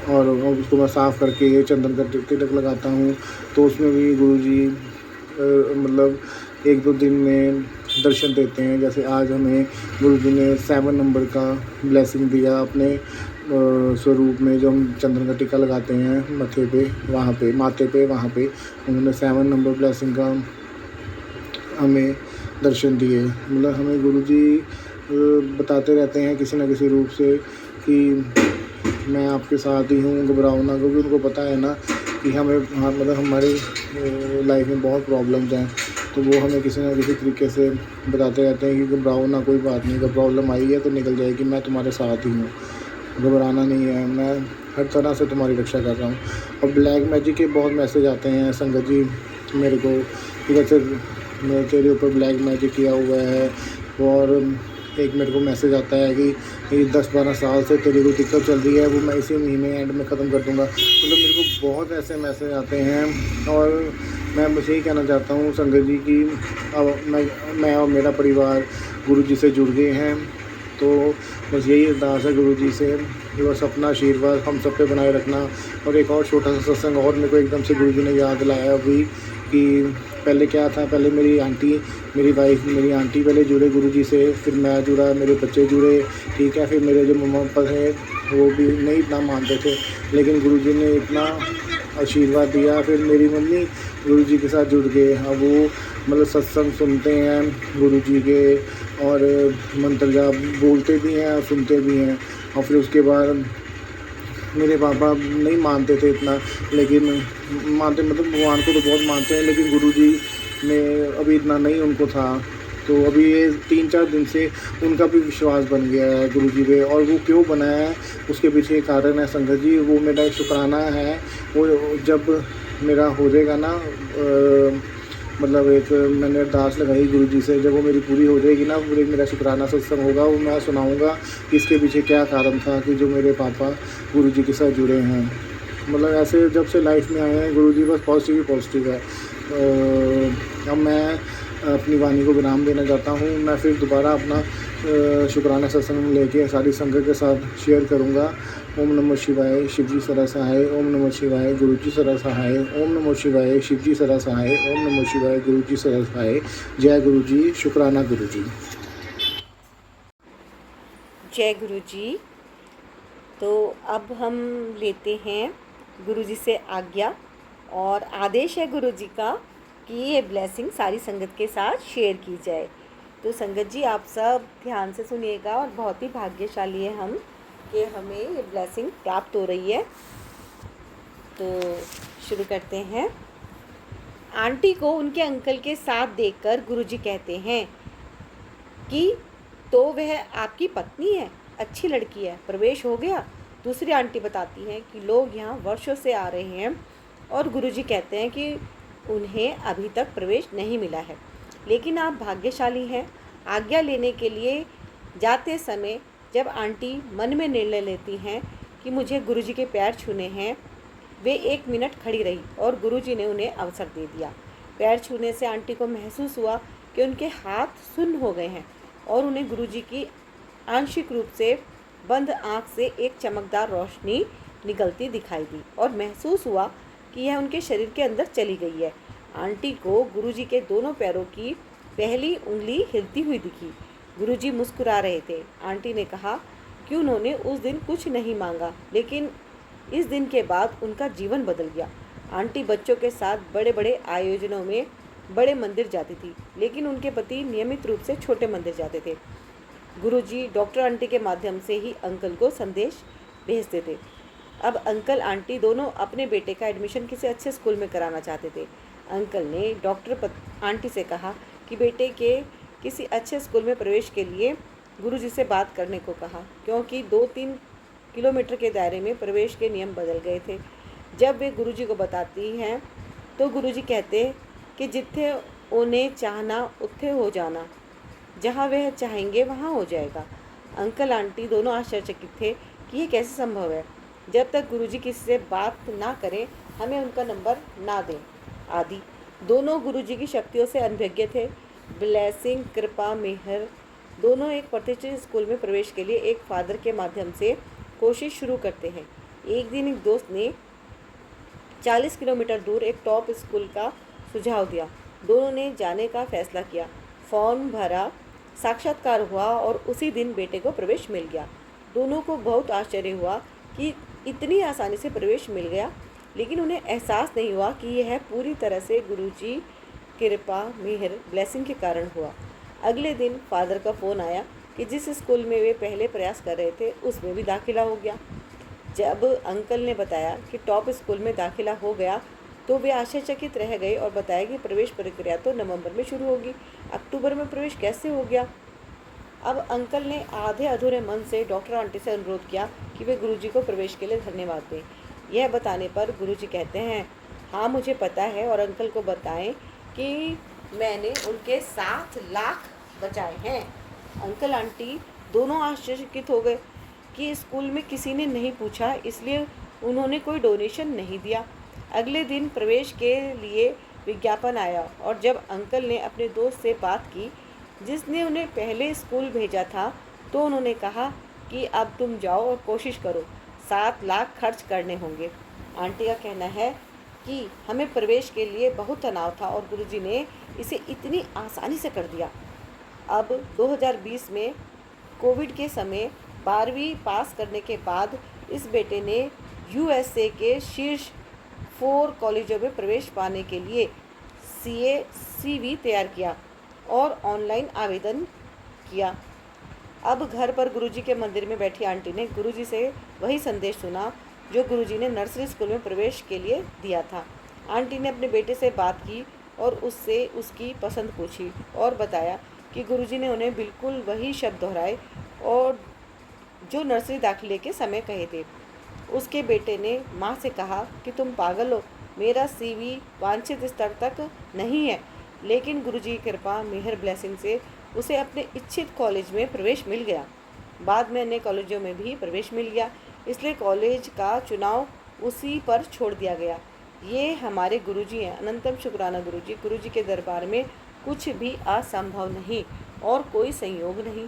और उसको मैं साफ़ करके चंदन का तिलक लगाता हूँ, तो उसमें भी गुरु जी मतलब 1-2 दिन में दर्शन देते हैं। जैसे आज हमें गुरु जी ने 7 नंबर का ब्लेसिंग दिया अपने स्वरूप में, जो हम चंदन का टीका लगाते हैं माथे पे, वहाँ पे उन्होंने 7 नंबर ब्लेसिंग का हमें दर्शन दिए। मतलब हमें गुरु जी बताते रहते हैं किसी न किसी रूप से कि मैं आपके साथ ही हूँ, घबराओ ना, क्योंकि उनको पता है ना कि हमें मतलब हमारी लाइफ में बहुत प्रॉब्लम्स हैं, तो वो हमें किसी न किसी तरीके से बताते रहते हैं कि घबराओ ना, कोई बात नहीं, अगर प्रॉब्लम आई है तो निकल जाएगी, मैं तुम्हारे साथ ही हूँ। घबराना नहीं है, मैं हर तरह से तुम्हारी रक्षा कर रहा हूँ। और ब्लैक मैजिक के बहुत मैसेज आते हैं संगत जी मेरे को कि वैसे तेरे ऊपर ब्लैक मैजिक किया हुआ है। और एक मेरे को मैसेज आता है कि ये 10-12 साल से तेरी कोई दिक्कत चल रही है, वो मैं इसी महीने एंड में ख़त्म कर दूँगा। मतलब मेरे को बहुत ऐसे मैसेज आते हैं। और मैं बस यही कहना चाहता हूँ संगत जी कि अब मैं और मेरा परिवार गुरु जी से जुड़ गए हैं। तो बस यही अरदास है गुरु जी से कि बस अपना आशीर्वाद हम सब पे बनाए रखना। और एक और छोटा सा सत्संग और मेरे को एकदम से गुरु जी ने याद दिलाया अभी कि पहले क्या था, पहले मेरी आंटी पहले जुड़े गुरु जी से, फिर मैं जुड़ा, मेरे बच्चे जुड़े, ठीक है। फिर मेरे जो मम्मा पापा थे वो भी नहीं इतना मानते थे, लेकिन गुरु जी ने इतना आशीर्वाद दिया, फिर मेरी मम्मी गुरु जी के साथ जुड़ गए। अब वो मतलब सत्संग सुनते हैं गुरु जी के और मंत्र जाप बोलते भी हैं और सुनते भी हैं। और फिर उसके बाद मेरे पापा नहीं मानते थे इतना, लेकिन मानते मतलब भगवान को तो बहुत मानते हैं, लेकिन गुरुजी में अभी इतना नहीं उनको था। तो अभी ये 3-4 दिन से उनका भी विश्वास बन गया है गुरुजी पे। और वो क्यों बना है उसके पीछे एक कारण है संगत जी, वो मेरा एक शुक्राना है। वो जब मेरा हो जाएगा ना मतलब एक मैंने अरदास लगाई गुरुजी से, जब वो मेरी पूरी हो जाएगी ना, पूरे मेरा शुक्राना सत्संग होगा, वो मैं सुनाऊंगा कि इसके पीछे क्या कारण था कि जो मेरे पापा गुरुजी के साथ जुड़े हैं। मतलब ऐसे जब से लाइफ में आए हैं गुरुजी बस पॉजिटिव ही पॉजिटिव है। अब मैं अपनी वाणी को विराम देना चाहता हूँ। मैं फिर दोबारा अपना शुक्राना सत्संग लेके सारी संगत के साथ शेयर करूँगा। ओम नमः शिवाय, शिवजी सदा सहाय। ओम नमः शिवाय, गुरुजी सदा सहाय। ओम नमः शिवाय, शिवजी सदा सहाय। ओम नमः शिवाय, गुरुजी सदा सहाय। जय गुरुजी, शुक्राना गुरुजी। जय गुरुजी। तो अब हम लेते हैं गुरुजी से आज्ञा, और आदेश है गुरुजी का कि ये ब्लेसिंग सारी संगत के साथ शेयर की जाए। तो संगत जी आप सब ध्यान से सुनिएगा, और बहुत ही भाग्यशाली है हम कि हमें ये ब्लेसिंग प्राप्त हो रही है। तो शुरू करते हैं। आंटी को उनके अंकल के साथ देखकर गुरुजी कहते हैं कि तो वह आपकी पत्नी है, अच्छी लड़की है, प्रवेश हो गया। दूसरी आंटी बताती हैं कि लोग यहाँ वर्षों से आ रहे हैं और गुरुजी कहते हैं कि उन्हें अभी तक प्रवेश नहीं मिला है, लेकिन आप भाग्यशाली हैं। आज्ञा लेने के लिए जाते समय जब आंटी मन में निर्णय लेती हैं कि मुझे गुरुजी के पैर छूने हैं, वे 1 मिनट खड़ी रही और गुरुजी ने उन्हें अवसर दे दिया। पैर छूने से आंटी को महसूस हुआ कि उनके हाथ सुन्न हो गए हैं और उन्हें गुरुजी की आंशिक रूप से बंद आँख से एक चमकदार रोशनी निकलती दिखाई दी, और महसूस हुआ कि यह उनके शरीर के अंदर चली गई है। आंटी को गुरुजी के दोनों पैरों की पहली उंगली हिलती हुई दिखी। गुरुजी मुस्कुरा रहे थे। आंटी ने कहा कि उन्होंने उस दिन कुछ नहीं मांगा, लेकिन इस दिन के बाद उनका जीवन बदल गया। आंटी बच्चों के साथ बड़े बड़े आयोजनों में बड़े मंदिर जाती थी, लेकिन उनके पति नियमित रूप से छोटे मंदिर जाते थे। गुरुजी डॉक्टर आंटी के माध्यम से ही अंकल को संदेश भेजते थे। अब अंकल आंटी दोनों अपने बेटे का एडमिशन किसी अच्छे स्कूल में कराना चाहते थे। अंकल ने डॉक्टर आंटी से कहा कि बेटे के किसी अच्छे स्कूल में प्रवेश के लिए गुरुजी से बात करने को कहा, क्योंकि 2-3 किलोमीटर के दायरे में प्रवेश के नियम बदल गए थे। जब वे गुरुजी को बताती हैं तो गुरुजी कहते कि जिथे उन्हें चाहना उत्थे हो जाना, जहाँ वह चाहेंगे वहाँ हो जाएगा। अंकल आंटी दोनों आश्चर्यचकित थे कि ये कैसे संभव है। जब तक गुरुजी किसी से बात ना करें, हमें उनका नंबर ना दें आदि। दोनों गुरुजी की शक्तियों से अनभिज्ञ थे। ब्लेसिंग, कृपा, मेहर दोनों एक प्रतिष्ठित स्कूल में प्रवेश के लिए एक फादर के माध्यम से कोशिश शुरू करते हैं। एक दिन एक दोस्त ने 40 किलोमीटर दूर एक टॉप स्कूल का सुझाव दिया। दोनों ने जाने का फैसला किया। फॉर्म भरा, साक्षात्कार हुआ और उसी दिन बेटे को प्रवेश मिल गया। दोनों को बहुत आश्चर्य हुआ कि इतनी आसानी से प्रवेश मिल गया, लेकिन उन्हें एहसास नहीं हुआ कि यह पूरी तरह से गुरुजी कृपा, मेहर, ब्लेसिंग के कारण हुआ। अगले दिन फादर का फ़ोन आया कि जिस स्कूल में वे पहले प्रयास कर रहे थे उसमें भी दाखिला हो गया। जब अंकल ने बताया कि टॉप स्कूल में दाखिला हो गया तो वे आश्चर्यचकित रह गए और बताया कि प्रवेश प्रक्रिया तो नवंबर में शुरू होगी, अक्टूबर में प्रवेश कैसे हो गया। अब अंकल ने आधे अधूरे मन से डॉक्टर आंटी से अनुरोध किया कि वे गुरुजी को प्रवेश के लिए धन्यवाद दें। यह बताने पर गुरुजी कहते हैं, हाँ मुझे पता है, और अंकल को बताएं कि मैंने उनके 7 लाख बचाए हैं। अंकल आंटी दोनों आश्चर्यचकित हो गए कि स्कूल में किसी ने नहीं पूछा, इसलिए उन्होंने कोई डोनेशन नहीं दिया। अगले दिन प्रवेश के लिए विज्ञापन आया और जब अंकल ने अपने दोस्त से बात की जिसने उन्हें पहले स्कूल भेजा था, तो उन्होंने कहा कि अब तुम जाओ और कोशिश करो, 7 लाख खर्च करने होंगे। आंटी का कहना है कि हमें प्रवेश के लिए बहुत तनाव था और गुरुजी ने इसे इतनी आसानी से कर दिया। अब 2020 में कोविड के समय 12वीं पास करने के बाद इस बेटे ने USA के शीर्ष 4 कॉलेजों में प्रवेश पाने के लिए CV तैयार किया और ऑनलाइन आवेदन किया। अब घर पर गुरुजी के मंदिर में बैठी आंटी ने गुरुजी से वही संदेश सुना जो गुरुजी ने नर्सरी स्कूल में प्रवेश के लिए दिया था। आंटी ने अपने बेटे से बात की और उससे उसकी पसंद पूछी और बताया कि गुरुजी ने उन्हें बिल्कुल वही शब्द दोहराए और जो नर्सरी दाखिले के समय कहे थे। उसके बेटे ने माँ से कहा कि तुम पागल हो, मेरा CV वांछित स्तर तक नहीं है, लेकिन गुरुजी की कृपा मेहर ब्लेसिंग से उसे अपने इच्छित कॉलेज में प्रवेश मिल गया। बाद में अन्य कॉलेजों में भी प्रवेश मिल गया, इसलिए कॉलेज का चुनाव उसी पर छोड़ दिया गया। ये हमारे गुरुजी हैं। अनंतम शुक्राना गुरुजी। गुरुजी के दरबार में कुछ भी असंभव नहीं और कोई संयोग नहीं।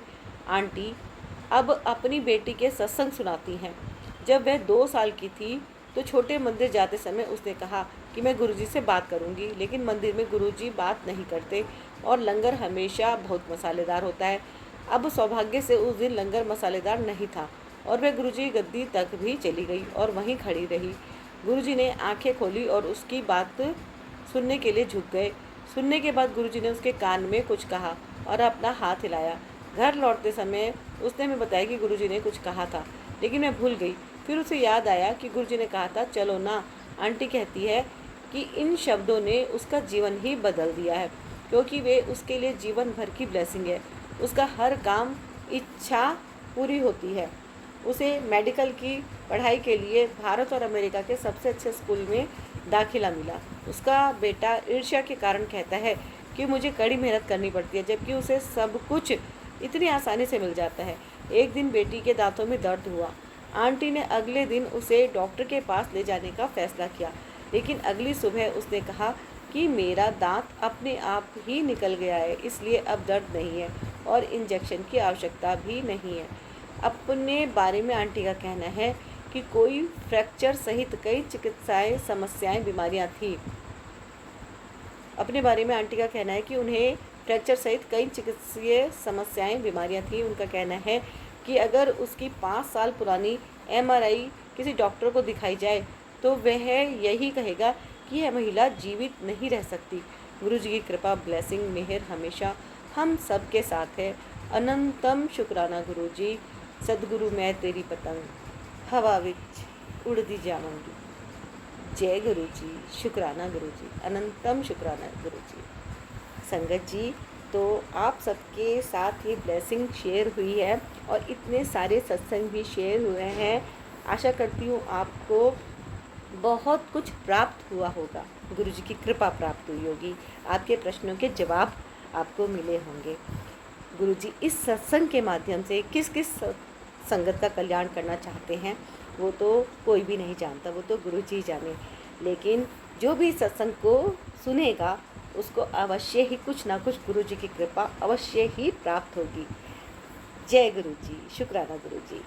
आंटी अब अपनी बेटी के सत्संग सुनाती हैं। जब वह 2 साल की थी तो छोटे मंदिर जाते समय उसने कहा कि मैं गुरुजी से बात करूंगी, लेकिन मंदिर में गुरुजी बात नहीं करते और लंगर हमेशा बहुत मसालेदार होता है। अब सौभाग्य से उस दिन लंगर मसालेदार नहीं था और वह गुरुजी की गद्दी तक भी चली गई और वहीं खड़ी रही। गुरुजी ने आंखें खोली और उसकी बात सुनने के लिए झुक गए। सुनने के बाद गुरुजी ने उसके कान में कुछ कहा और अपना हाथ हिलाया। घर लौटते समय उसने हमें बताया कि गुरुजी ने कुछ कहा था, लेकिन मैं भूल गई। फिर उसे याद आया कि गुरुजी ने कहा था चलो ना। आंटी कहती है कि इन शब्दों ने उसका जीवन ही बदल दिया है, क्योंकि वे उसके लिए जीवन भर की ब्लेसिंग है। उसका हर काम इच्छा पूरी होती है। उसे मेडिकल की पढ़ाई के लिए भारत और अमेरिका के सबसे अच्छे स्कूल में दाखिला मिला। उसका बेटा ईर्ष्या के कारण कहता है कि मुझे कड़ी मेहनत करनी पड़ती है, जबकि उसे सब कुछ इतनी आसानी से मिल जाता है। एक दिन बेटी के दांतों में दर्द हुआ। आंटी ने अगले दिन उसे डॉक्टर के पास ले जाने का फैसला किया, लेकिन अगली सुबह उसने कहा कि मेरा दांत अपने आप ही निकल गया है, इसलिए अब दर्द नहीं है और इंजेक्शन की आवश्यकता भी नहीं है। अपने बारे में आंटी का कहना है कि कोई फ्रैक्चर सहित कई चिकित्साएं समस्याएं बीमारियां थी। अपने बारे में आंटी का कहना है कि उन्हें फ्रैक्चर सहित कई चिकित्सीय समस्याएं बीमारियां थी। उनका कहना है कि अगर उसकी 5 साल पुरानी MRI किसी डॉक्टर को दिखाई जाए तो वह यही कहेगा कि यह महिला जीवित नहीं रह सकती। गुरुजी की कृपा ब्लेसिंग मेहर हमेशा हम सब के साथ है। अनंतम शुक्राना गुरुजी। सदगुरु मैं तेरी पतंग हवा विच उड़दी जावांगी। जय गुरुजी। शुक्राना गुरुजी। अनंतम शुक्राना गुरुजी। संगत जी, तो आप सबके साथ ये ब्लेसिंग शेयर हुई है और इतने सारे सत्संग भी शेयर हुए हैं। आशा करती हूँ आपको बहुत कुछ प्राप्त हुआ होगा, गुरुजी की कृपा प्राप्त हुई होगी, आपके प्रश्नों के जवाब आपको मिले होंगे। गुरुजी इस सत्संग के माध्यम से किस किस संगत का कल्याण करना चाहते हैं वो तो कोई भी नहीं जानता, वो तो गुरुजी जाने। लेकिन जो भी सत्संग को सुनेगा उसको अवश्य ही कुछ ना कुछ गुरुजी की कृपा अवश्य ही प्राप्त होगी। जय गुरुजी। शुक्राना गुरुजी।